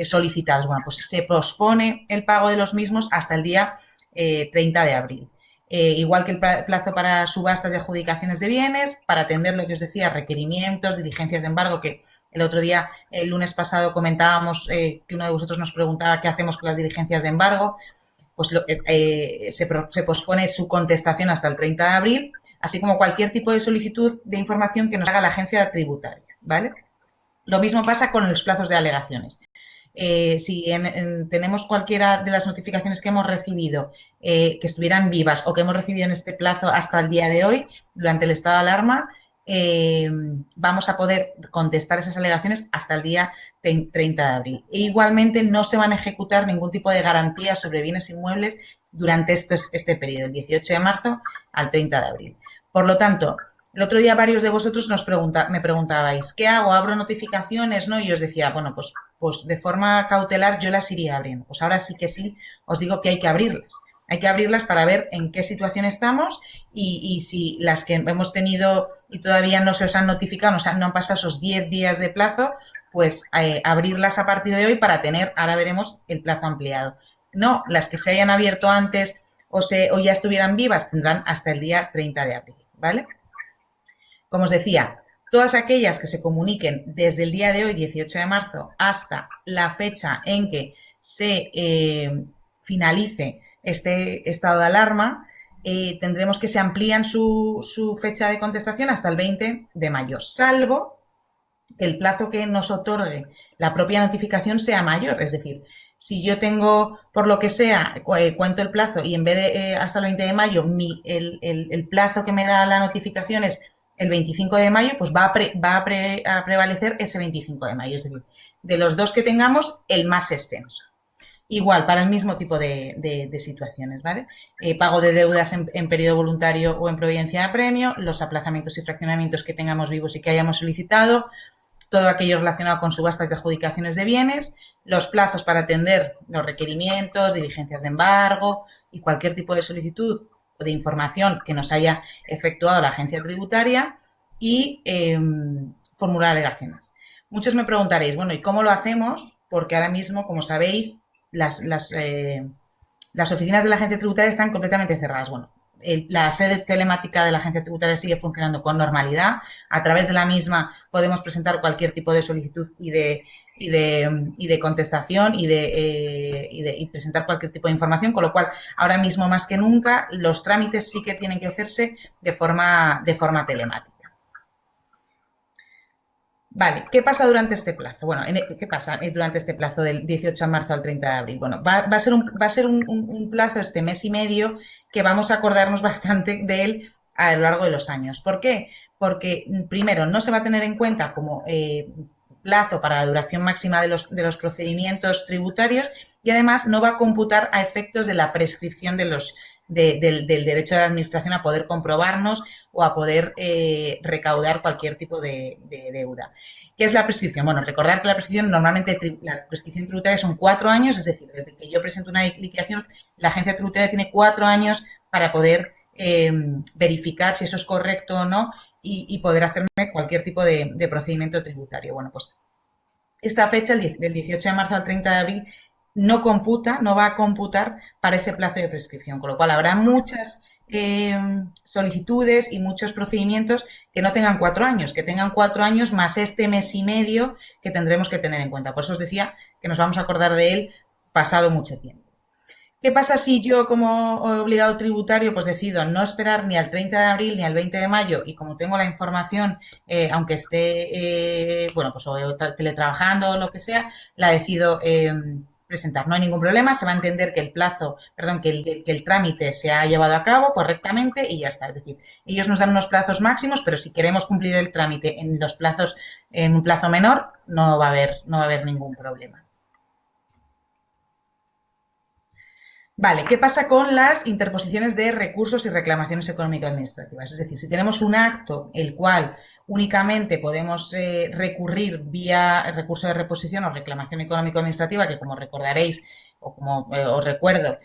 solicitados. Bueno, pues se pospone el pago de los mismos hasta el día 30 de abril. Igual que el plazo para subastas de adjudicaciones de bienes, para atender lo que os decía, requerimientos, diligencias de embargo, que el otro día, el lunes pasado, comentábamos que uno de vosotros nos preguntaba qué hacemos con las diligencias de embargo, pues se pospone su contestación hasta el 30 de abril, así como cualquier tipo de solicitud de información que nos haga la agencia tributaria, ¿vale? Lo mismo pasa con los plazos de alegaciones. Si tenemos cualquiera de las notificaciones que hemos recibido que estuvieran vivas o que hemos recibido en este plazo hasta el día de hoy, durante el estado de alarma, vamos a poder contestar esas alegaciones hasta el día 30 de abril. E igualmente no se van a ejecutar ningún tipo de garantía sobre bienes inmuebles durante este periodo, el 18 de marzo al 30 de abril. Por lo tanto, el otro día varios de vosotros me preguntabais, ¿qué hago? ¿Abro notificaciones? ¿No? Y yo os decía, bueno, pues de forma cautelar yo las iría abriendo. Pues ahora sí que sí, os digo que hay que abrirlas. Hay que abrirlas para ver en qué situación estamos y si las que hemos tenido y todavía no se os han notificado, no han pasado esos 10 días de plazo, pues abrirlas a partir de hoy para tener, ahora veremos, el plazo ampliado. No, las que se hayan abierto antes o ya estuvieran vivas tendrán hasta el día 30 de abril, ¿vale? Como os decía, todas aquellas que se comuniquen desde el día de hoy, 18 de marzo, hasta la fecha en que se finalice este estado de alarma, tendremos que se amplían su fecha de contestación hasta el 20 de mayo, salvo que el plazo que nos otorgue la propia notificación sea mayor. Es decir, si yo tengo, por lo que sea, cuento el plazo y en vez de hasta el 20 de mayo, el plazo que me da la notificación es el 25 de mayo, pues va a prevalecer ese 25 de mayo. Es decir, de los dos que tengamos, el más extenso. Igual, para el mismo tipo de situaciones, ¿vale? Pago de deudas en periodo voluntario o en providencia de premio, los aplazamientos y fraccionamientos que tengamos vivos y que hayamos solicitado, todo aquello relacionado con subastas de adjudicaciones de bienes, los plazos para atender los requerimientos, diligencias de embargo y cualquier tipo de solicitud o de información que nos haya efectuado la agencia tributaria y formular alegaciones. Muchos me preguntaréis, bueno, ¿y cómo lo hacemos? Porque ahora mismo, como sabéis, las oficinas de la agencia tributaria están completamente cerradas. Bueno, la sede telemática de la agencia tributaria sigue funcionando con normalidad. A través de la misma podemos presentar cualquier tipo de solicitud y de contestación y presentar cualquier tipo de información, con lo cual ahora mismo más que nunca los trámites sí que tienen que hacerse de forma telemática. Vale, ¿qué pasa durante este plazo? Bueno, ¿qué pasa durante este plazo del 18 de marzo al 30 de abril? Bueno, va a ser un plazo, este mes y medio, que vamos a acordarnos bastante de él a lo largo de los años. ¿Por qué? Porque, primero, no se va a tener en cuenta como plazo para la duración máxima de los procedimientos tributarios y, además, no va a computar a efectos de la prescripción del derecho de la administración a poder comprobarnos o a poder recaudar cualquier tipo de deuda. ¿Qué es la prescripción? Bueno, recordar que la prescripción, normalmente la prescripción tributaria son 4 años, es decir, desde que yo presento una liquidación, la agencia tributaria tiene 4 años para poder verificar si eso es correcto o no y poder hacerme cualquier tipo de procedimiento tributario. Bueno, pues esta fecha, del 18 de marzo al 30 de abril, no va a computar para ese plazo de prescripción, con lo cual habrá muchas solicitudes y muchos procedimientos que no tengan 4 años, que tengan 4 años más este mes y medio que tendremos que tener en cuenta. Por eso os decía que nos vamos a acordar de él pasado mucho tiempo. ¿Qué pasa si yo, como obligado tributario, pues decido no esperar ni al 30 de abril ni al 20 de mayo y como tengo la información, aunque esté, bueno, pues o teletrabajando o lo que sea, la decido presentar? No hay ningún problema, se va a entender que que el trámite se ha llevado a cabo correctamente y ya está. Es decir, ellos nos dan unos plazos máximos, pero si queremos cumplir el trámite en un plazo menor, no va a haber ningún problema. Vale, ¿qué pasa con las interposiciones de recursos y reclamaciones económico-administrativas? Es decir, si tenemos un acto el cual únicamente podemos recurrir vía recurso de reposición o reclamación económico-administrativa, que como recordaréis o como os recuerdo,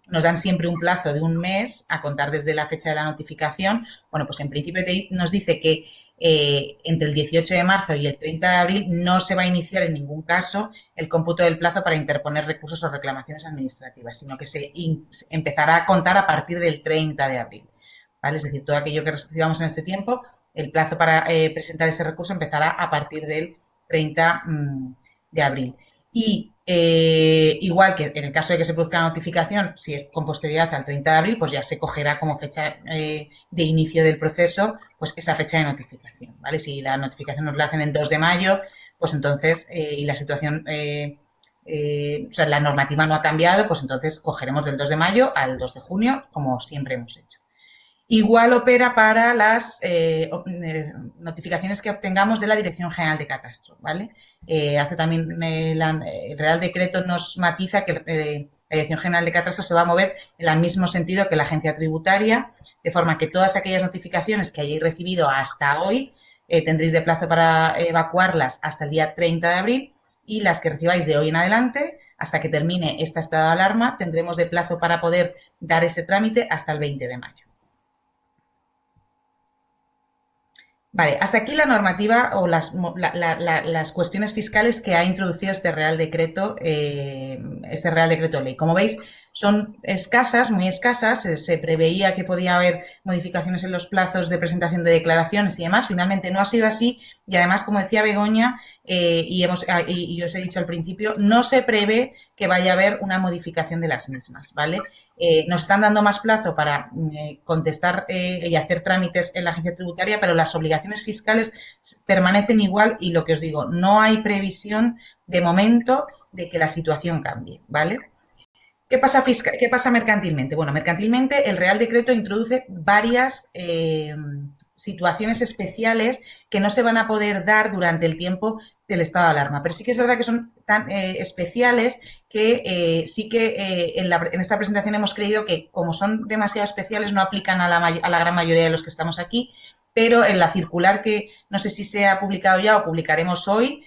nos dan siempre un plazo de un mes a contar desde la fecha de la notificación, bueno, pues en principio nos dice que entre el 18 de marzo y el 30 de abril no se va a iniciar en ningún caso el cómputo del plazo para interponer recursos o reclamaciones administrativas, sino que se empezará a contar a partir del 30 de abril. ¿Vale? Es decir, todo aquello que recibamos en este tiempo, el plazo para presentar ese recurso empezará a partir del 30 de abril. Y Igual que en el caso de que se produzca la notificación, si es con posterioridad al 30 de abril, pues ya se cogerá como fecha de inicio del proceso, pues esa fecha de notificación, ¿vale? Si la notificación nos la hacen el 2 de mayo, pues entonces, y la situación, o sea, la normativa no ha cambiado, pues entonces cogeremos del 2 de mayo al 2 de junio, como siempre hemos hecho. Igual opera para las notificaciones que obtengamos de la Dirección General de Catastro, ¿vale? Hace también el Real Decreto nos matiza que la Dirección General de Catastro se va a mover en el mismo sentido que la Agencia Tributaria, de forma que todas aquellas notificaciones que hayáis recibido hasta hoy tendréis de plazo para evacuarlas hasta el día 30 de abril y las que recibáis de hoy en adelante, hasta que termine este estado de alarma, tendremos de plazo para poder dar ese trámite hasta el 20 de mayo. Vale, hasta aquí la normativa o las cuestiones fiscales que ha introducido este Real Decreto Ley. Como veis, son escasas, muy escasas. Se preveía que podía haber modificaciones en los plazos de presentación de declaraciones y demás. Finalmente no ha sido así y además, como decía Begoña, y os he dicho al principio, no se prevé que vaya a haber una modificación de las mismas, ¿vale? Nos están dando más plazo para contestar y hacer trámites en la agencia tributaria, pero las obligaciones fiscales permanecen igual y lo que os digo, no hay previsión de momento de que la situación cambie, ¿vale? ¿Qué pasa mercantilmente? Bueno, mercantilmente el Real Decreto introduce varias situaciones especiales que no se van a poder dar durante el tiempo del estado de alarma, pero sí que es verdad que son tan especiales que sí que en esta presentación hemos creído que como son demasiado especiales no aplican a la gran mayoría de los que estamos aquí, pero en la circular que no sé si se ha publicado ya o publicaremos hoy,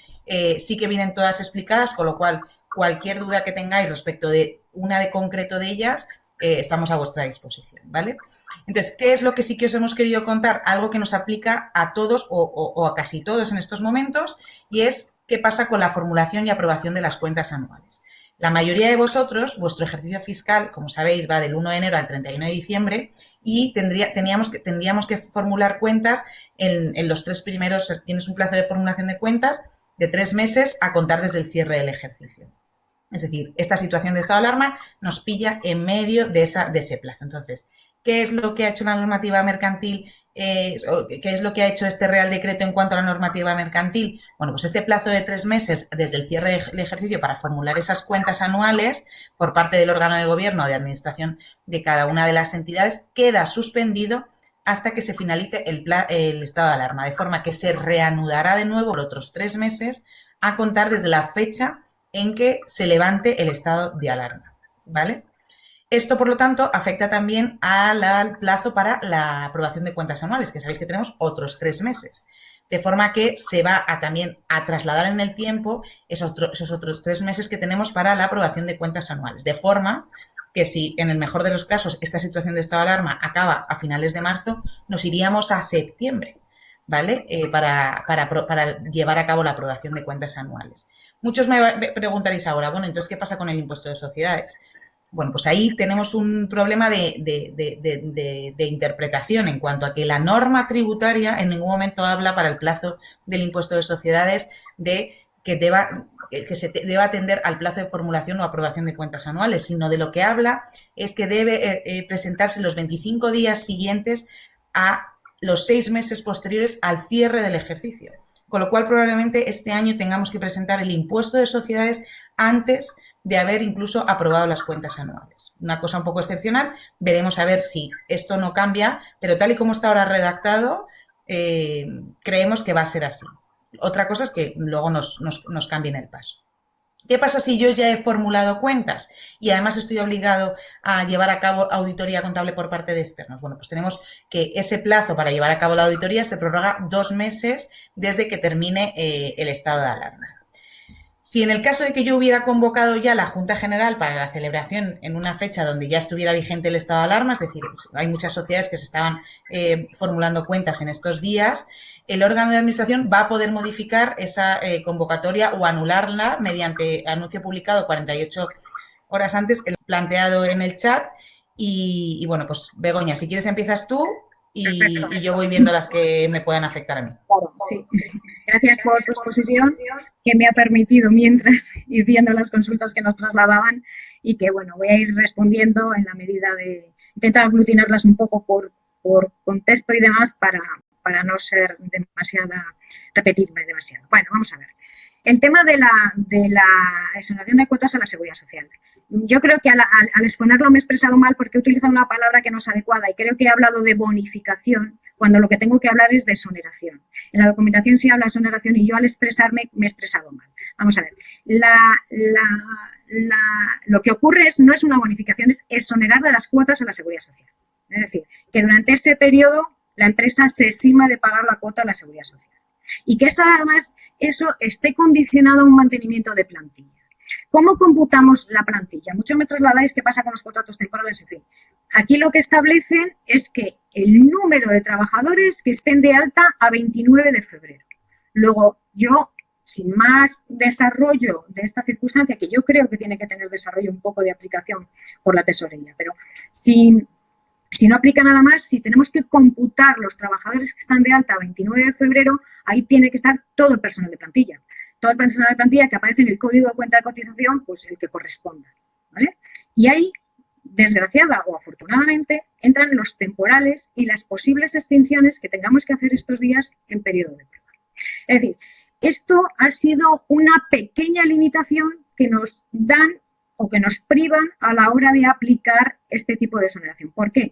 sí que vienen todas explicadas, con lo cual cualquier duda que tengáis respecto de una de concreto de ellas, estamos a vuestra disposición, ¿vale? Entonces, ¿qué es lo que sí que os hemos querido contar? Algo que nos aplica a todos o a casi todos en estos momentos y es qué pasa con la formulación y aprobación de las cuentas anuales. La mayoría de vosotros, vuestro ejercicio fiscal, como sabéis, va del 1 de enero al 31 de diciembre y tendríamos que formular cuentas en los 3 primeros, tienes un plazo de formulación de cuentas de 3 meses a contar desde el cierre del ejercicio. Es decir, esta situación de estado de alarma nos pilla en medio de ese plazo. Entonces, ¿qué es lo que ha hecho la normativa mercantil? ¿Qué es lo que ha hecho este Real Decreto en cuanto a la normativa mercantil? Bueno, pues este plazo de 3 meses desde el cierre del ejercicio para formular esas cuentas anuales por parte del órgano de gobierno o de administración de cada una de las entidades queda suspendido hasta que se finalice el estado de alarma, de forma que se reanudará de nuevo por otros 3 meses a contar desde la fecha en que se levante el estado de alarma, ¿vale? Esto, por lo tanto, afecta también al plazo para la aprobación de cuentas anuales, que sabéis que tenemos otros 3 meses. De forma que se va también a trasladar en el tiempo esos otros 3 meses que tenemos para la aprobación de cuentas anuales. De forma que si, en el mejor de los casos, esta situación de estado de alarma acaba a finales de marzo, nos iríamos a septiembre, ¿vale? Para llevar a cabo la aprobación de cuentas anuales. Muchos me preguntaréis ahora, bueno, entonces, ¿qué pasa con el impuesto de sociedades? Bueno, pues ahí tenemos un problema de interpretación en cuanto a que la norma tributaria en ningún momento habla para el plazo del impuesto de sociedades de que se deba atender al plazo de formulación o aprobación de cuentas anuales, sino de lo que habla es que debe presentarse los 25 días siguientes a los 6 meses posteriores al cierre del ejercicio. Con lo cual, probablemente este año tengamos que presentar el impuesto de sociedades antes de haber incluso aprobado las cuentas anuales. Una cosa un poco excepcional, veremos a ver si esto no cambia, pero tal y como está ahora redactado, creemos que va a ser así. Otra cosa es que luego nos cambien el paso. ¿Qué pasa si yo ya he formulado cuentas y además estoy obligado a llevar a cabo auditoría contable por parte de externos? Bueno, pues tenemos que ese plazo para llevar a cabo la auditoría se prorroga 2 meses desde que termine el estado de alarma. Si en el caso de que yo hubiera convocado ya la Junta General para la celebración en una fecha donde ya estuviera vigente el estado de alarma, es decir, hay muchas sociedades que se estaban formulando cuentas en estos días, el órgano de administración va a poder modificar esa convocatoria o anularla mediante anuncio publicado 48 horas antes, el planteado en el chat. Y bueno, pues Begoña, si quieres empiezas tú y yo voy viendo las que me puedan afectar a mí. Claro, sí. Gracias por tu exposición. que me ha permitido mientras ir viendo las consultas que nos trasladaban y que, bueno, voy a ir respondiendo en la medida de intentar aglutinarlas un poco por contexto y demás para no ser repetirme demasiado. Bueno, vamos a ver. El tema de la exoneración de cuotas a la Seguridad Social. Yo creo que al exponerlo me he expresado mal porque he utilizado una palabra que no es adecuada y creo que he hablado de bonificación cuando lo que tengo que hablar es de exoneración. En la documentación sí habla de exoneración y yo al expresarme me he expresado mal. Vamos a ver, lo que ocurre no es una bonificación, es exonerar de las cuotas a la Seguridad Social. Es decir, que durante ese periodo la empresa se exima de pagar la cuota a la Seguridad Social. Y que además eso esté condicionado a un mantenimiento de plantilla. ¿Cómo computamos la plantilla? Muchos me trasladáis qué pasa con los contratos temporales, en fin. Aquí lo que establecen es que el número de trabajadores que estén de alta a 29 de febrero. Luego, yo, sin más desarrollo de esta circunstancia, que yo creo que tiene que tener desarrollo un poco de aplicación por la tesorería, pero si no aplica nada más, si tenemos que computar los trabajadores que están de alta a 29 de febrero, ahí tiene que estar todo el personal de plantilla. Todo el personal de plantilla que aparece en el código de cuenta de cotización, pues el que corresponda, ¿vale? Y ahí, desgraciada o afortunadamente, entran los temporales y las posibles extinciones que tengamos que hacer estos días en periodo de prueba. Es decir, esto ha sido una pequeña limitación que nos dan o que nos privan a la hora de aplicar este tipo de exoneración. ¿Por qué?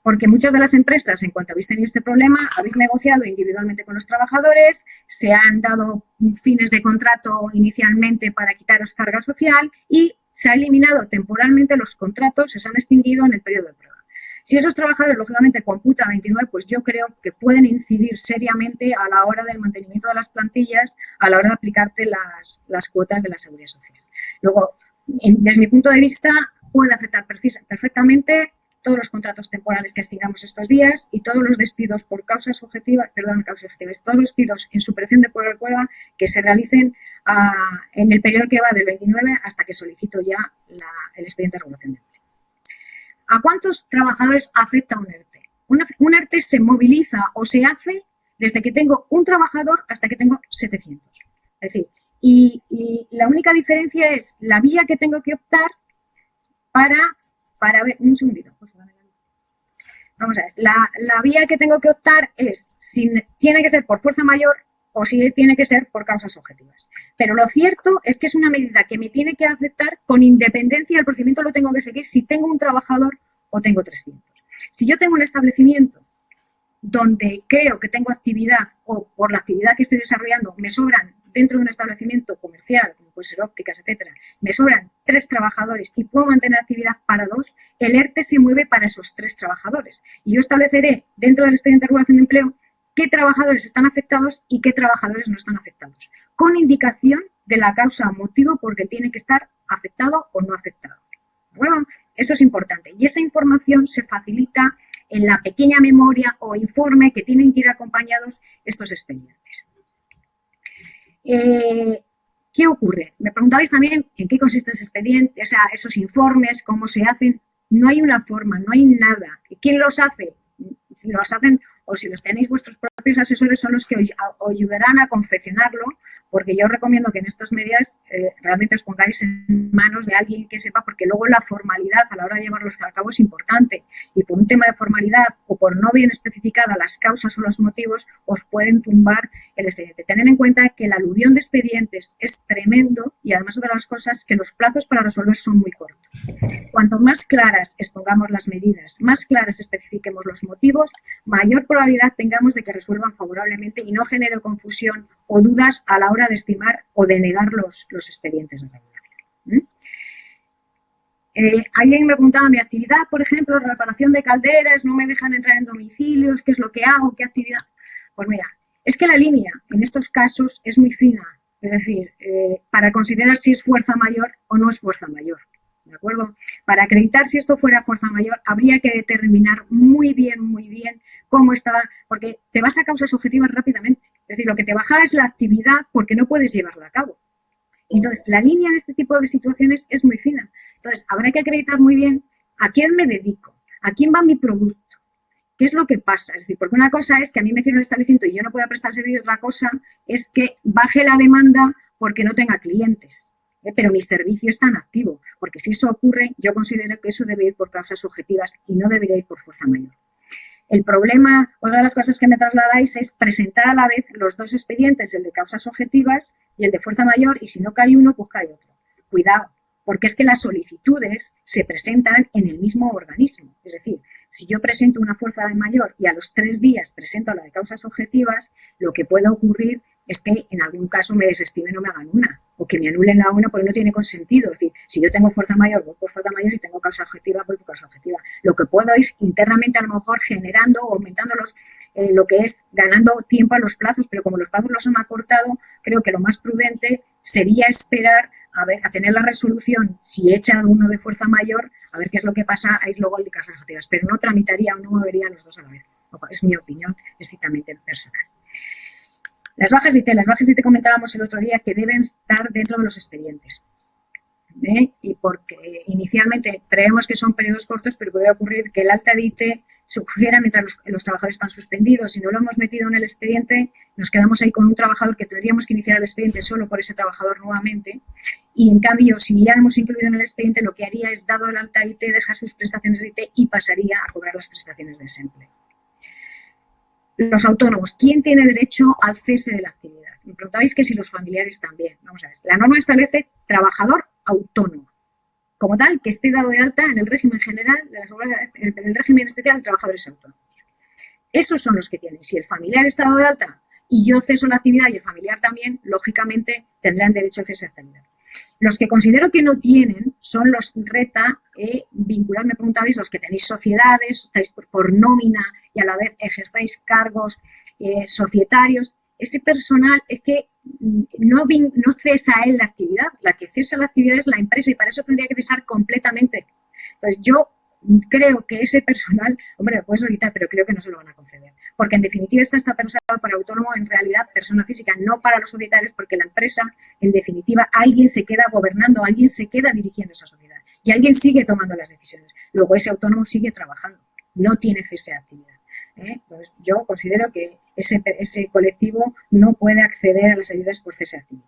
Porque muchas de las empresas, en cuanto habéis tenido este problema, habéis negociado individualmente con los trabajadores, se han dado fines de contrato inicialmente para quitaros carga social y se ha eliminado temporalmente los contratos, se han extinguido en el periodo de prueba. Si esos trabajadores, lógicamente, computan 29, pues yo creo que pueden incidir seriamente a la hora del mantenimiento de las plantillas, a la hora de aplicarte las cuotas de la Seguridad Social. Luego, desde mi punto de vista, puede afectar perfectamente todos los contratos temporales que extingamos estos días y todos los despidos por causas objetivas, todos los despidos en supresión de prueba que se realicen en el periodo que va del 29 hasta que solicito ya el expediente de regulación de empleo. ¿A cuántos trabajadores afecta un ERTE? Un ERTE se moviliza o se hace desde que tengo un trabajador hasta que tengo 700. Es decir, y la única diferencia es la vía que tengo que optar para ver, un segundito. Vamos a ver, la vía que tengo que optar es si tiene que ser por fuerza mayor o si tiene que ser por causas objetivas. Pero lo cierto es que es una medida que me tiene que afectar con independencia del procedimiento, lo tengo que seguir si tengo un trabajador o tengo 300. Si yo tengo un establecimiento donde creo que tengo actividad o por la actividad que estoy desarrollando me sobran dentro de un establecimiento comercial, como puede ser ópticas, etcétera, me sobran 3 trabajadores y puedo mantener actividad para 2, el ERTE se mueve para esos 3 trabajadores. Y yo estableceré dentro del expediente de regulación de empleo qué trabajadores están afectados y qué trabajadores no están afectados, con indicación de la causa o motivo por que tiene que estar afectado o no afectado. Bueno, eso es importante y esa información se facilita en la pequeña memoria o informe que tienen que ir acompañados estos expedientes. ¿Qué ocurre? Me preguntabais también en qué consiste ese expediente, o sea, esos informes, cómo se hacen. No hay una forma, no hay nada. ¿Quién los hace? Si los hacen o si los tenéis vuestros propios asesores son los que os ayudarán a confeccionarlo, porque yo os recomiendo que en estas medidas realmente os pongáis en manos de alguien que sepa, porque luego la formalidad a la hora de llevarlos a cabo es importante y por un tema de formalidad o por no bien especificadas las causas o los motivos os pueden tumbar el expediente. Tened en cuenta que el aluvión de expedientes es tremendo y además otra de las cosas que los plazos para resolver son muy cortos. Cuanto más claras expongamos las medidas, más claras especifiquemos los motivos, mayor probabilidad tengamos de que resuelvan favorablemente y no genere confusión o dudas a la hora de estimar o de negar los expedientes de regulación. Alguien me preguntaba, mi actividad, por ejemplo, reparación de calderas, no me dejan entrar en domicilios, ¿qué es lo que hago? ¿Qué actividad? Pues mira, es que la línea en estos casos es muy fina, es decir, para considerar si es fuerza mayor o no es fuerza mayor. ¿De acuerdo? Para acreditar si esto fuera fuerza mayor, habría que determinar muy bien cómo estaba, porque te vas a causas objetivas rápidamente. Es decir, lo que te baja es la actividad porque no puedes llevarla a cabo. Entonces, la línea en este tipo de situaciones es muy fina. Entonces, habrá que acreditar muy bien a quién me dedico, a quién va mi producto, qué es lo que pasa. Es decir, porque una cosa es que a mí me cierre el establecimiento y yo no pueda prestar servicio, y otra cosa es que baje la demanda porque no tenga clientes, pero mi servicio está en activo, porque si eso ocurre, yo considero que eso debe ir por causas objetivas y no debería ir por fuerza mayor. El problema, otra de las cosas que me trasladáis es presentar a la vez los dos expedientes, el de causas objetivas y el de fuerza mayor, y si no cae uno, pues cae otro. Cuidado, porque es que las solicitudes se presentan en el mismo organismo. Es decir, si yo presento una fuerza mayor y a los 3 días presento la de causas objetivas, lo que puede ocurrir es que en algún caso me desestimen o me hagan una, o que me anulen la una porque no tiene sentido. Es decir, si yo tengo fuerza mayor, voy por fuerza mayor, y tengo causa objetiva, voy por causa objetiva. Lo que puedo es internamente a lo mejor generando o aumentando lo que es ganando tiempo a los plazos, pero como los plazos los han acortado, creo que lo más prudente sería esperar a tener la resolución, si echan uno de fuerza mayor, a ver qué es lo que pasa, a ir luego al de causas objetivas, pero no tramitaría o no movería los dos a la vez. Es mi opinión, estrictamente personal. Las bajas de IT comentábamos el otro día que deben estar dentro de los expedientes. Y porque inicialmente creemos que son periodos cortos, pero puede ocurrir que el alta de IT surgiera mientras los trabajadores están suspendidos. Si no lo hemos metido en el expediente, nos quedamos ahí con un trabajador que tendríamos que iniciar el expediente solo por ese trabajador nuevamente. Y en cambio, si ya lo hemos incluido en el expediente, lo que haría es, dado el alta IT, dejar sus prestaciones de IT y pasaría a cobrar las prestaciones de desempleo. Los autónomos, ¿quién tiene derecho al cese de la actividad? Me preguntabais que si los familiares también. Vamos a ver, la norma establece trabajador autónomo, como tal, que esté dado de alta en el régimen general, en el régimen especial de trabajadores autónomos. Esos son los que tienen. Si el familiar está dado de alta y yo ceso la actividad y el familiar también, lógicamente tendrán derecho al cese de actividad. Los que considero que no tienen son los RETA vincular, me preguntabais, los que tenéis sociedades, estáis por nómina y a la vez ejerzáis cargos societarios. Ese personal es que no cesa él la actividad, la que cesa la actividad es la empresa y para eso tendría que cesar completamente. Entonces yo creo que ese personal, hombre, lo puedes solicitar, pero creo que no se lo van a conceder. Porque en definitiva está pensado para autónomo, en realidad persona física, no para los societarios, porque la empresa, en definitiva, alguien se queda gobernando, alguien se queda dirigiendo esa sociedad y alguien sigue tomando las decisiones. Luego ese autónomo sigue trabajando, no tiene cese de actividad. Entonces yo considero que ese colectivo no puede acceder a las ayudas por cese de actividad.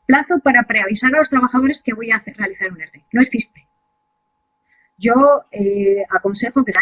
Plazo para preavisar a los trabajadores que voy a realizar un ERTE. No existe. Yo aconsejo que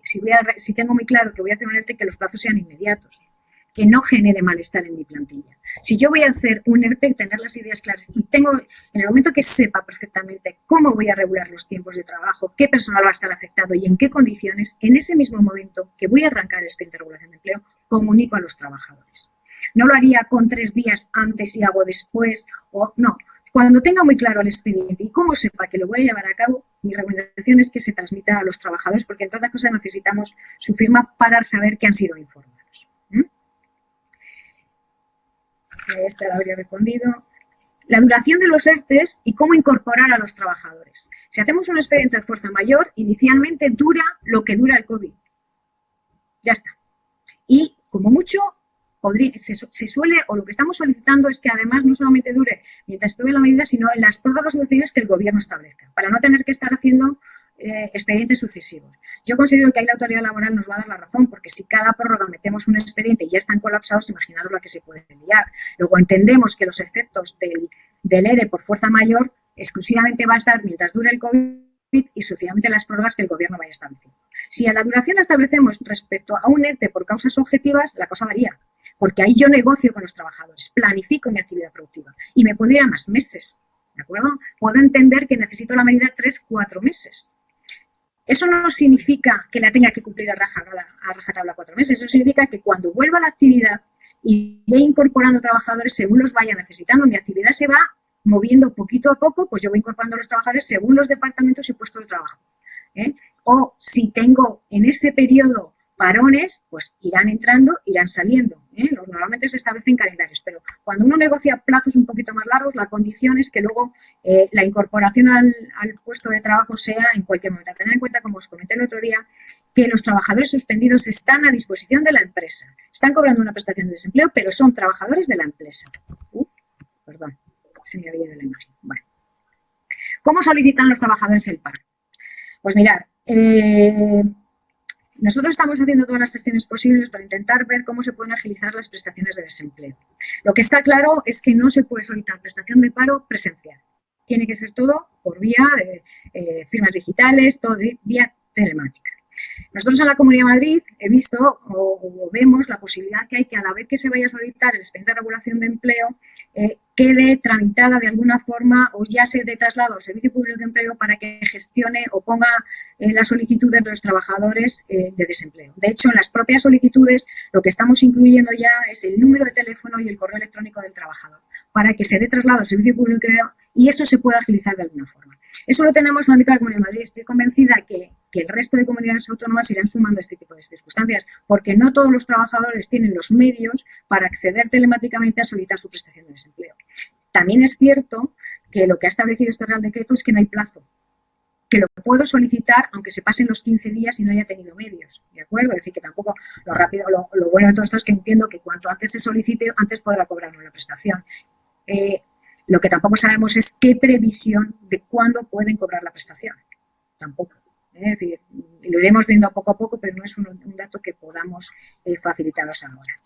si tengo muy claro que voy a hacer un ERTE, que los plazos sean inmediatos, que no genere malestar en mi plantilla. Si yo voy a hacer un ERTE, tener las ideas claras y tengo, en el momento que sepa perfectamente cómo voy a regular los tiempos de trabajo, qué personal va a estar afectado y en qué condiciones, en ese mismo momento que voy a arrancar el expediente de regulación de empleo, comunico a los trabajadores. No lo haría con 3 días antes y hago después, o no. Cuando tenga muy claro el expediente y cómo sepa que lo voy a llevar a cabo, mi recomendación es que se transmita a los trabajadores, porque en todas cosas necesitamos su firma para saber que han sido informados. Esta la habría respondido. La duración de los ERTES y cómo incorporar a los trabajadores. Si hacemos un expediente de fuerza mayor, inicialmente dura lo que dura el COVID. Ya está. Y como mucho, se suele, o lo que estamos solicitando es que además no solamente dure mientras estuve la medida, sino en las prórrogas sucesivas que el gobierno establezca, para no tener que estar haciendo expedientes sucesivos. Yo considero que ahí la autoridad laboral nos va a dar la razón, porque si cada prórroga metemos un expediente y ya están colapsados, imaginaros la que se puede liar. Luego entendemos que los efectos del ERE por fuerza mayor exclusivamente va a estar mientras dure el COVID y sucesivamente las prórrogas que el gobierno vaya estableciendo. Si a la duración la establecemos respecto a un ERTE por causas objetivas, la cosa varía, porque ahí yo negocio con los trabajadores, planifico mi actividad productiva y me puedo ir a más meses, ¿de acuerdo? Puedo entender que necesito la medida 3-4 meses. Eso no significa que la tenga que cumplir a rajatabla 4 meses. Eso significa que cuando vuelva a la actividad y ya incorporando trabajadores según los vaya necesitando, mi actividad se va moviendo poquito a poco, pues yo voy incorporando a los trabajadores según los departamentos y puestos de trabajo. O si tengo en ese periodo parones, pues irán entrando, irán saliendo. Normalmente se establecen calendarios, pero cuando uno negocia plazos un poquito más largos, la condición es que luego la incorporación al puesto de trabajo sea en cualquier momento. Tener en cuenta, como os comenté el otro día, que los trabajadores suspendidos están a disposición de la empresa. Están cobrando una prestación de desempleo, pero son trabajadores de la empresa. Perdón, se me había ido la imagen. Bueno. ¿Cómo solicitan los trabajadores el paro? Pues mirad, nosotros estamos haciendo todas las gestiones posibles para intentar ver cómo se pueden agilizar las prestaciones de desempleo. Lo que está claro es que no se puede solicitar prestación de paro presencial. Tiene que ser todo por vía de firmas digitales, todo de vía telemática. Nosotros en la Comunidad de Madrid he visto o vemos la posibilidad que hay que a la vez que se vaya a solicitar el expediente de regulación de empleo, quede tramitada de alguna forma o ya se dé traslado al Servicio Público de Empleo para que gestione o ponga las solicitudes de los trabajadores de desempleo. De hecho, en las propias solicitudes lo que estamos incluyendo ya es el número de teléfono y el correo electrónico del trabajador para que se dé traslado al Servicio Público de Empleo y eso se pueda agilizar de alguna forma. Eso lo tenemos en el ámbito de la Comunidad de Madrid. Estoy convencida que el resto de comunidades autónomas irán sumando este tipo de circunstancias, porque no todos los trabajadores tienen los medios para acceder telemáticamente a solicitar su prestación de desempleo. También es cierto que lo que ha establecido este Real Decreto es que no hay plazo, que lo puedo solicitar aunque se pasen los 15 días y no haya tenido medios, ¿de acuerdo? Es decir, que tampoco lo bueno de todo esto es que entiendo que cuanto antes se solicite, antes podrá cobrarnos la prestación. Lo que tampoco sabemos es qué previsión de cuándo pueden cobrar la prestación. Tampoco. Es decir, lo iremos viendo poco a poco, pero no es un dato que podamos facilitaros ahora.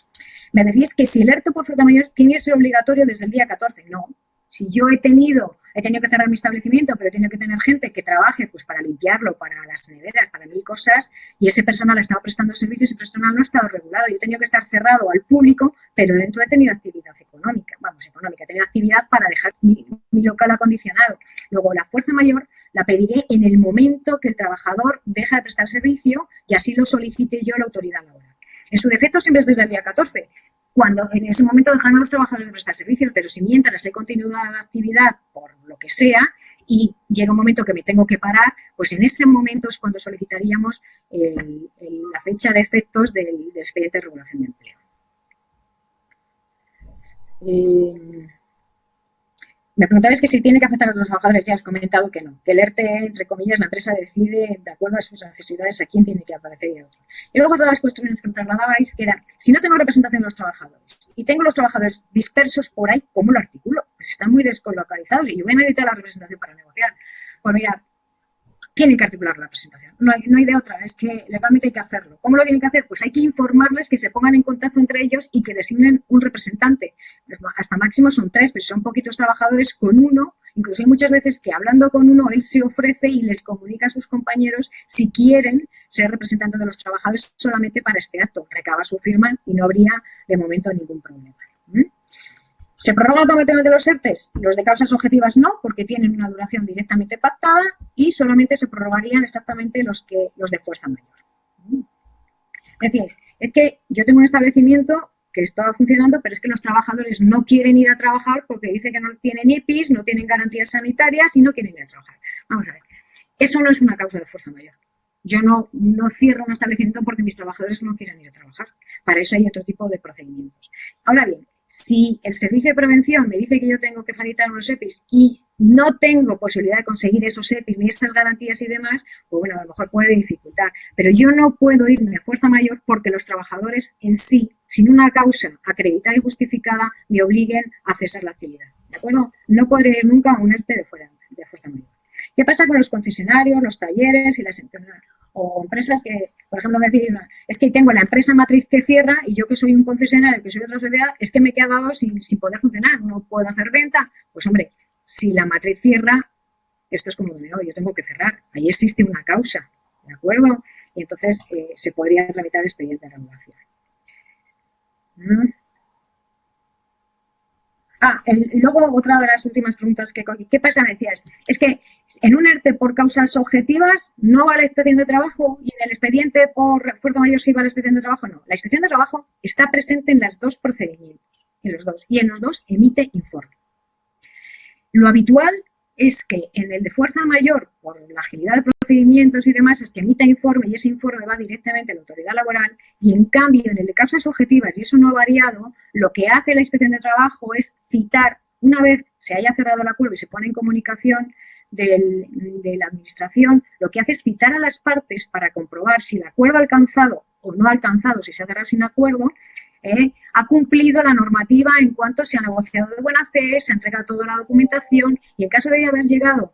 Me decís que si el ERTE por fuerza mayor tiene que ser obligatorio desde el día 14. No. Si yo he tenido que cerrar mi establecimiento, pero he tenido que tener gente que trabaje pues para limpiarlo, para las nederas, para mil cosas, y ese personal ha estado prestando servicios y ese personal no ha estado regulado. Yo he tenido que estar cerrado al público, pero dentro he tenido actividad económica. He tenido actividad para dejar mi local acondicionado. Luego, la fuerza mayor la pediré en el momento que el trabajador deja de prestar servicio y así lo solicite yo a la autoridad laboral. En su defecto siempre es desde el día 14. Cuando en ese momento dejaron los trabajadores de prestar servicios, pero si mientras he continuado la actividad por lo que sea y llega un momento que me tengo que parar, pues en ese momento es cuando solicitaríamos la fecha de efectos del expediente de regulación de empleo. Me preguntabais que si tiene que afectar a otros trabajadores, ya os he comentado que no, que el ERTE, entre comillas, la empresa decide de acuerdo a sus necesidades a quién tiene que aparecer y a otro. Y luego todas las cuestiones que me trasladabais, que eran, si no tengo representación de los trabajadores y tengo los trabajadores dispersos por ahí, ¿cómo lo articulo? Pues están muy descolocalizados y yo voy a necesitar la representación para negociar. Pues mira, tienen que articular la presentación. No hay de otra, es que legalmente hay que hacerlo. ¿Cómo lo tienen que hacer? Pues hay que informarles que se pongan en contacto entre ellos y que designen un representante. Hasta máximo son 3, pero si son poquitos trabajadores, con uno, incluso hay muchas veces que hablando con uno, él se ofrece y les comunica a sus compañeros si quieren ser representantes de los trabajadores solamente para este acto. Recaba su firma y no habría de momento ningún problema. ¿Se prorrogan automáticamente los ERTEs? Los de causas objetivas no, porque tienen una duración directamente pactada y solamente se prorrogarían exactamente los de fuerza mayor. Decís, es que yo tengo un establecimiento que está funcionando, pero es que los trabajadores no quieren ir a trabajar porque dice que no tienen IPIs, no tienen garantías sanitarias y no quieren ir a trabajar. Vamos a ver, eso no es una causa de fuerza mayor. Yo no cierro un establecimiento porque mis trabajadores no quieran ir a trabajar. Para eso hay otro tipo de procedimientos. Ahora bien, si el servicio de prevención me dice que yo tengo que facilitar unos EPIs y no tengo posibilidad de conseguir esos EPIs ni esas garantías y demás, pues bueno, a lo mejor puede dificultar. Pero yo no puedo irme a fuerza mayor porque los trabajadores en sí, sin una causa acreditada y justificada, me obliguen a cesar la actividad. ¿De acuerdo? No podré ir nunca a un ERTE de fuerza mayor. ¿Qué pasa con los concesionarios, los talleres y las empresas? O empresas que, por ejemplo, me decían, es que tengo la empresa matriz que cierra y yo que soy un concesionario, que soy otra sociedad, es que me he quedado sin poder funcionar, no puedo hacer venta. Pues hombre, si la matriz cierra, esto es como dominó, yo tengo que cerrar. Ahí existe una causa, ¿de acuerdo? Y entonces se podría tramitar el expediente de regulación. Y luego otra de las últimas preguntas que cogí. ¿Qué pasa? Me decías, es que en un ERTE por causas objetivas no vale la inspección de trabajo y en el expediente por fuerza mayor sí vale la inspección de trabajo. No, la inspección de trabajo está presente en los dos procedimientos, en los dos, y en los dos emite informe. Lo habitual es que en el de fuerza mayor, por la agilidad de procedimientos y demás, es que emita informe y ese informe va directamente a la autoridad laboral y en cambio en el de causas objetivas, y eso no ha variado, lo que hace la inspección de trabajo es citar, una vez se haya cerrado el acuerdo y se pone en comunicación de la administración, lo que hace es citar a las partes para comprobar si el acuerdo alcanzado o no alcanzado, si se ha cerrado sin acuerdo, ha cumplido la normativa en cuanto se ha negociado de buena fe, se ha entregado toda la documentación y en caso de haber llegado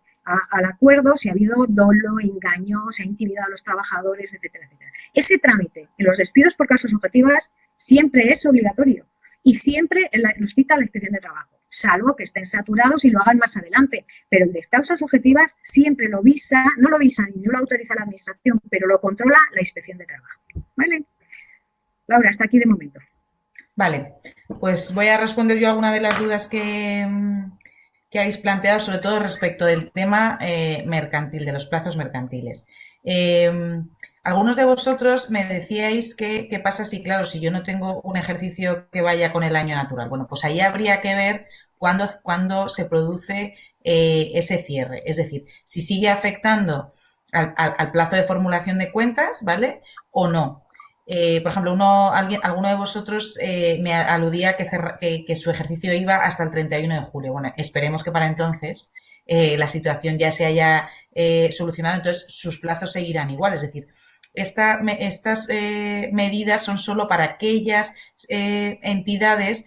al acuerdo, si ha habido dolo, engaño, se ha intimidado a los trabajadores, etcétera, etcétera. Ese trámite en los despidos por causas objetivas siempre es obligatorio y siempre los quita la Inspección de Trabajo, salvo que estén saturados y lo hagan más adelante. Pero el de causas objetivas siempre lo visa, no lo visa ni lo autoriza la Administración, pero lo controla la Inspección de Trabajo. ¿Vale? Laura, hasta aquí de momento. Vale, pues voy a responder yo alguna de las dudas que habéis planteado, sobre todo respecto del tema mercantil, de los plazos mercantiles. Algunos de vosotros me decíais que qué pasa si, claro, si yo no tengo un ejercicio que vaya con el año natural. Bueno, pues ahí habría que ver cuándo se produce ese cierre. Es decir, si sigue afectando al plazo de formulación de cuentas, ¿vale? O no. Por ejemplo, alguno de vosotros me aludía que su ejercicio iba hasta el 31 de julio. Bueno, esperemos que para entonces la situación ya se haya solucionado, entonces sus plazos seguirán igual. Es decir, estas medidas son solo para aquellas entidades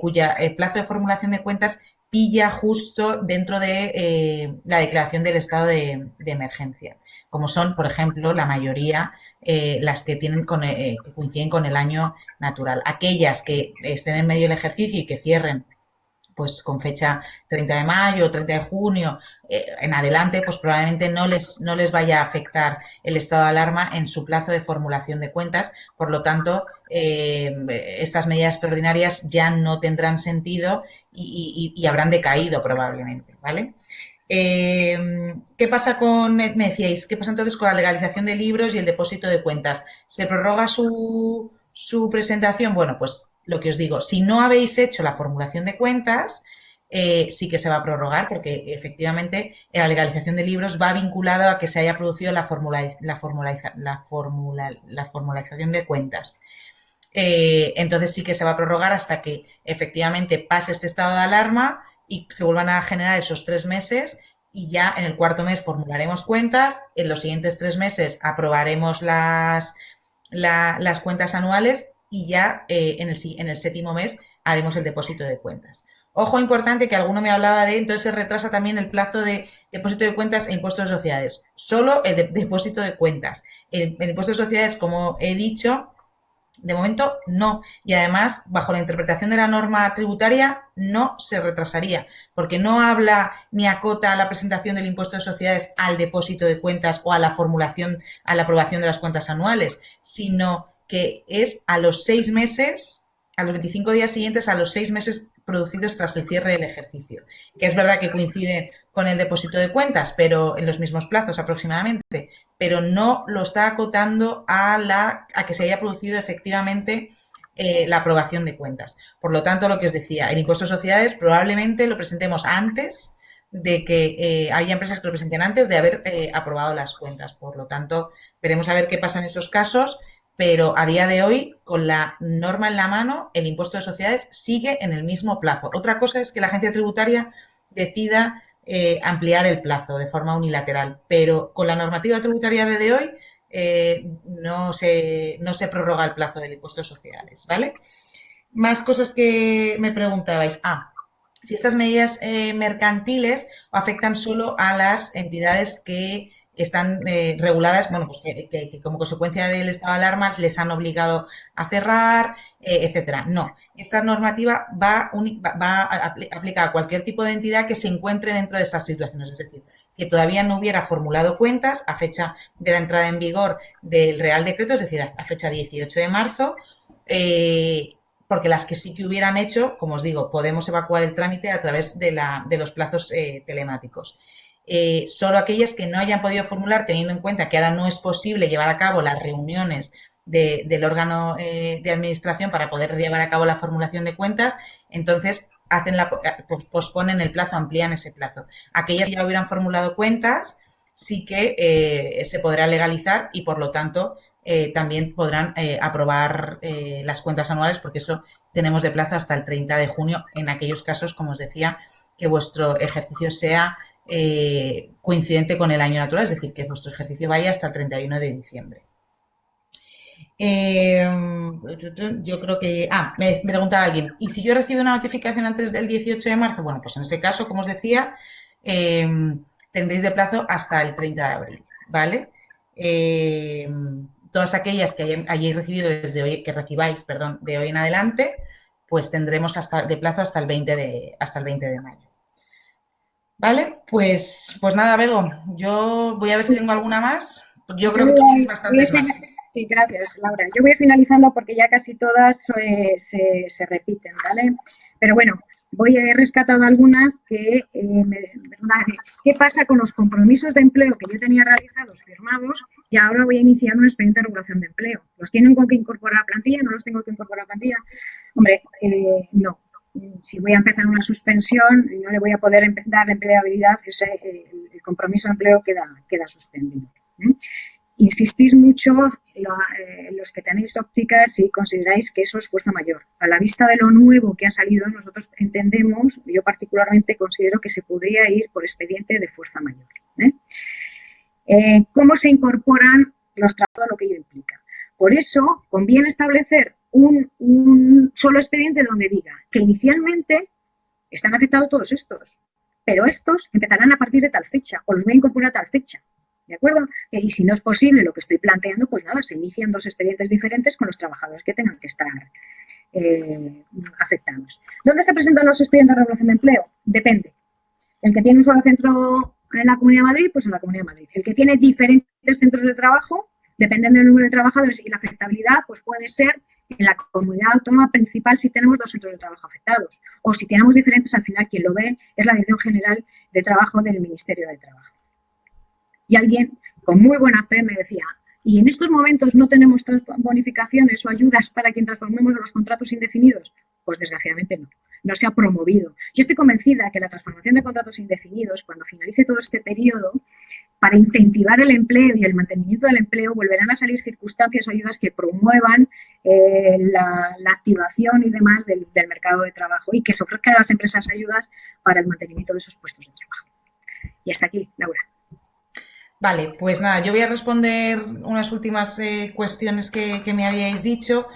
cuya plazo de formulación de cuentas pilla justo dentro de la declaración del estado de emergencia, como son, por ejemplo, la mayoría las que tienen que coinciden con el año natural. Aquellas que estén en medio del ejercicio y que cierren pues con fecha 30 de mayo o 30 de junio en adelante, pues probablemente no les vaya a afectar el estado de alarma en su plazo de formulación de cuentas. Por lo tanto, estas medidas extraordinarias ya no tendrán sentido y habrán decaído probablemente, ¿vale? ¿Qué pasa me decíais, qué pasa entonces con la legalización de libros y el depósito de cuentas? ¿Se prorroga su presentación? Bueno, pues lo que os digo, si no habéis hecho la formulación de cuentas, sí que se va a prorrogar porque efectivamente la legalización de libros va vinculado a que se haya producido la formalización de cuentas. Entonces sí que se va a prorrogar hasta que efectivamente pase este estado de alarma y se vuelvan a generar esos 3 meses y ya en el cuarto mes formularemos cuentas, en los siguientes 3 meses aprobaremos las cuentas anuales y ya en el séptimo mes haremos el depósito de cuentas. Ojo importante que alguno me hablaba de, entonces se retrasa también el plazo de depósito de cuentas e impuestos de sociedades. Solo el depósito de cuentas. El impuesto de sociedades, como he dicho, de momento no. Y además, bajo la interpretación de la norma tributaria, no se retrasaría, porque no habla ni acota la presentación del impuesto de sociedades al depósito de cuentas o a la formulación, a la aprobación de las cuentas anuales, sino que es a los 6 meses, a los 25 días siguientes, a los 6 meses producidos tras el cierre del ejercicio. Que es verdad que coincide con el depósito de cuentas, pero en los mismos plazos aproximadamente, pero no lo está acotando a que se haya producido efectivamente la aprobación de cuentas. Por lo tanto, lo que os decía, el impuesto de sociedades probablemente lo presentemos antes de que haya empresas que lo presenten antes de haber aprobado las cuentas. Por lo tanto, veremos a ver qué pasa en esos casos, pero a día de hoy, con la norma en la mano, el impuesto de sociedades sigue en el mismo plazo. Otra cosa es que la agencia tributaria decida ampliar el plazo de forma unilateral, pero con la normativa tributaria de hoy no se prorroga el plazo del impuesto de sociedades, ¿vale? Más cosas que me preguntabais. Si estas medidas mercantiles afectan solo a las entidades que están reguladas, bueno, pues que como consecuencia del estado de alarma les han obligado a cerrar, etcétera. No, esta normativa va a aplicar a cualquier tipo de entidad que se encuentre dentro de estas situaciones, es decir, que todavía no hubiera formulado cuentas a fecha de la entrada en vigor del Real Decreto, es decir, a fecha 18 de marzo, porque las que sí que hubieran hecho, como os digo, podemos evacuar el trámite a través de los plazos telemáticos. Solo aquellas que no hayan podido formular, teniendo en cuenta que ahora no es posible llevar a cabo las reuniones del órgano de administración para poder llevar a cabo la formulación de cuentas, entonces posponen el plazo, amplían ese plazo. Aquellas que ya hubieran formulado cuentas, sí que se podrá legalizar y, por lo tanto, también podrán aprobar las cuentas anuales, porque eso tenemos de plazo hasta el 30 de junio en aquellos casos, como os decía, que vuestro ejercicio sea coincidente con el año natural, es decir, que vuestro ejercicio vaya hasta el 31 de diciembre. Yo creo que... me preguntaba alguien, ¿y si yo recibo una notificación antes del 18 de marzo? Bueno, pues en ese caso, como os decía, tendréis de plazo hasta el 30 de abril, ¿vale? Todas aquellas que hayáis recibido desde hoy, que recibáis, perdón, de hoy en adelante, pues tendremos de plazo hasta el 20 de mayo. ¿Vale? Pues nada, Bego, yo voy a ver si tengo alguna más. Yo creo que tú tienes bastantes más. Sí, gracias, Laura. Yo voy finalizando porque ya casi todas se repiten, ¿vale? Pero bueno, he rescatado algunas que ¿qué pasa con los compromisos de empleo que yo tenía realizados, firmados, y ahora voy a iniciar un expediente de regulación de empleo? ¿Los tienen que incorporar a plantilla? ¿No los tengo que incorporar a plantilla? Hombre, no. Si voy a empezar una suspensión, no le voy a poder dar empleabilidad, el compromiso de empleo queda suspendido. Insistís mucho, los que tenéis ópticas, si consideráis que eso es fuerza mayor. A la vista de lo nuevo que ha salido, nosotros entendemos, yo particularmente considero que se podría ir por expediente de fuerza mayor. ¿Cómo se incorporan los trabajos a lo que ello implica? Por eso, conviene establecer un solo expediente donde diga que inicialmente están afectados todos estos, pero estos empezarán a partir de tal fecha o los voy a incorporar a tal fecha. ¿De acuerdo? Y si no es posible lo que estoy planteando, pues nada, se inician 2 expedientes diferentes con los trabajadores que tengan que estar afectados. ¿Dónde se presentan los expedientes de regulación de empleo? Depende. El que tiene un solo centro en la Comunidad de Madrid, pues en la Comunidad de Madrid. El que tiene diferentes centros de trabajo, dependiendo del número de trabajadores y la afectabilidad, pues puede ser en la comunidad autónoma principal si tenemos 2 centros de trabajo afectados. O si tenemos diferentes, al final quien lo ve es la Dirección General de Trabajo del Ministerio de Trabajo. Y alguien con muy buena fe me decía, ¿y en estos momentos no tenemos bonificaciones o ayudas para quien transformemos los contratos indefinidos? Pues desgraciadamente no. No se ha promovido. Yo estoy convencida que la transformación de contratos indefinidos, cuando finalice todo este periodo, para incentivar el empleo y el mantenimiento del empleo, volverán a salir circunstancias o ayudas que promuevan la activación y demás del mercado de trabajo y que se ofrezcan a las empresas ayudas para el mantenimiento de esos puestos de trabajo. Y hasta aquí, Laura. Vale, pues nada, yo voy a responder unas últimas cuestiones que me habíais dicho.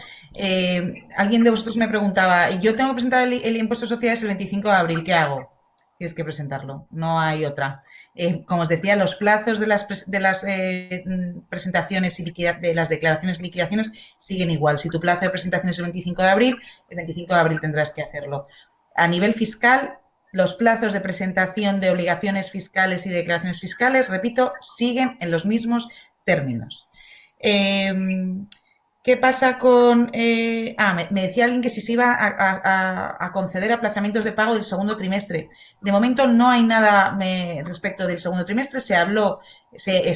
Alguien de vosotros me preguntaba, yo tengo que presentar el impuesto de sociedades el 25 de abril, ¿qué hago? Tienes que presentarlo, no hay otra. Como os decía, los plazos de las presentaciones y de las declaraciones y liquidaciones siguen igual. Si tu plazo de presentación es el 25 de abril, el 25 de abril tendrás que hacerlo. A nivel fiscal, los plazos de presentación de obligaciones fiscales y de declaraciones fiscales, repito, siguen en los mismos términos. ¿Qué pasa con...? Me decía alguien que si se iba a conceder aplazamientos de pago del segundo trimestre. De momento no hay nada respecto del segundo trimestre.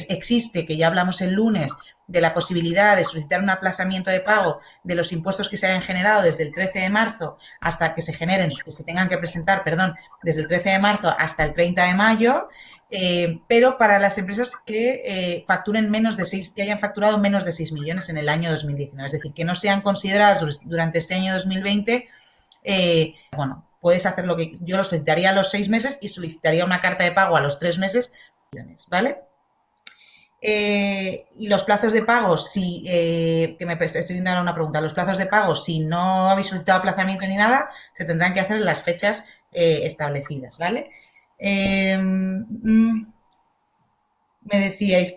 Existe, que ya hablamos el lunes, de la posibilidad de solicitar un aplazamiento de pago de los impuestos que se hayan generado desde el 13 de marzo hasta que se generen, que se tengan que presentar, desde el 13 de marzo hasta el 30 de mayo, pero para las empresas que facturen que hayan facturado menos de 6 millones en el año 2019, es decir, que no sean consideradas durante este año 2020, puedes hacer lo que yo lo solicitaría a los 6 meses y solicitaría una carta de pago a los 3 meses, ¿vale? Y los plazos de pago, estoy viendo ahora una pregunta, los plazos de pago, si no habéis solicitado aplazamiento ni nada, se tendrán que hacer en las fechas establecidas, ¿vale? Me decíais,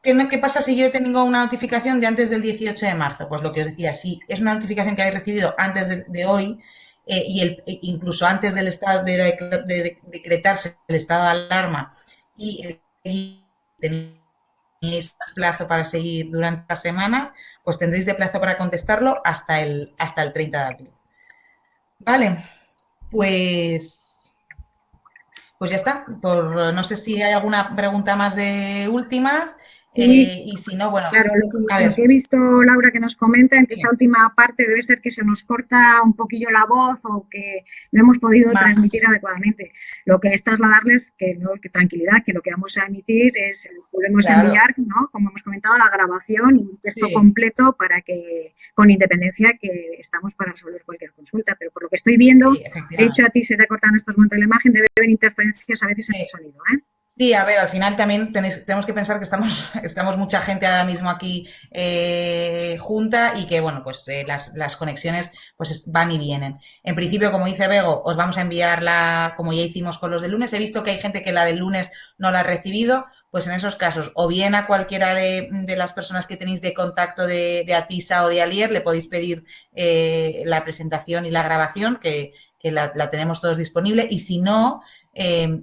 ¿qué pasa si yo tengo una notificación de antes del 18 de marzo? Pues lo que os decía, si es una notificación que habéis recibido antes de hoy incluso antes del estado de decretarse el estado de alarma y tenéis plazo para seguir durante las semanas, pues tendréis de plazo para contestarlo hasta el 30 de abril. Vale, pues ya está. No sé si hay alguna pregunta más de últimas. Sí, y si no, bueno, claro, lo que he visto, Laura, que nos comenta en que esta última parte debe ser que se nos corta un poquillo la voz o que no hemos podido transmitir adecuadamente. Lo que es trasladarles que tranquilidad, que lo que vamos a emitir les podemos enviar, ¿no? Como hemos comentado, la grabación y un texto completo para que, con independencia, que estamos para resolver cualquier consulta. Pero por lo que estoy viendo, de hecho a ti se te ha cortado en estos momentos la imagen, debe haber interferencias a veces en el sonido, ¿eh? Sí, a ver, al final también tenemos que pensar que estamos mucha gente ahora mismo aquí junta y que, bueno, pues las conexiones pues van y vienen. En principio, como dice Bego, os vamos a enviar como ya hicimos con los del lunes. He visto que hay gente que la del lunes no la ha recibido, pues en esos casos, o bien a cualquiera de las personas que tenéis de contacto de Atisa o de Alier, le podéis pedir la presentación y la grabación, que la tenemos todos disponible, y si no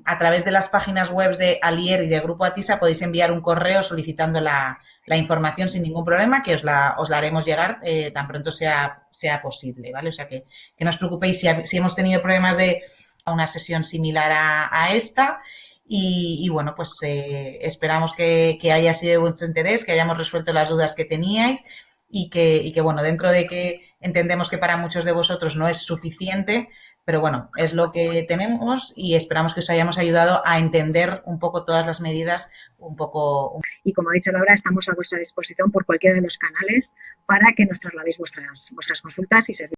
a través de las páginas web de Alier y de Grupo Atisa podéis enviar un correo solicitando la información sin ningún problema, que os la haremos llegar tan pronto sea posible, ¿vale? O sea que no os preocupéis si hemos tenido problemas de una sesión similar a esta. Y bueno, pues esperamos que haya sido de vuestro interés, que hayamos resuelto las dudas que teníais y que, bueno, dentro de que entendemos que para muchos de vosotros no es suficiente, pero bueno, es lo que tenemos y esperamos que os hayamos ayudado a entender un poco todas las medidas un poco. Y como ha dicho Laura, estamos a vuestra disposición por cualquiera de los canales para que nos trasladéis vuestras consultas y servicios.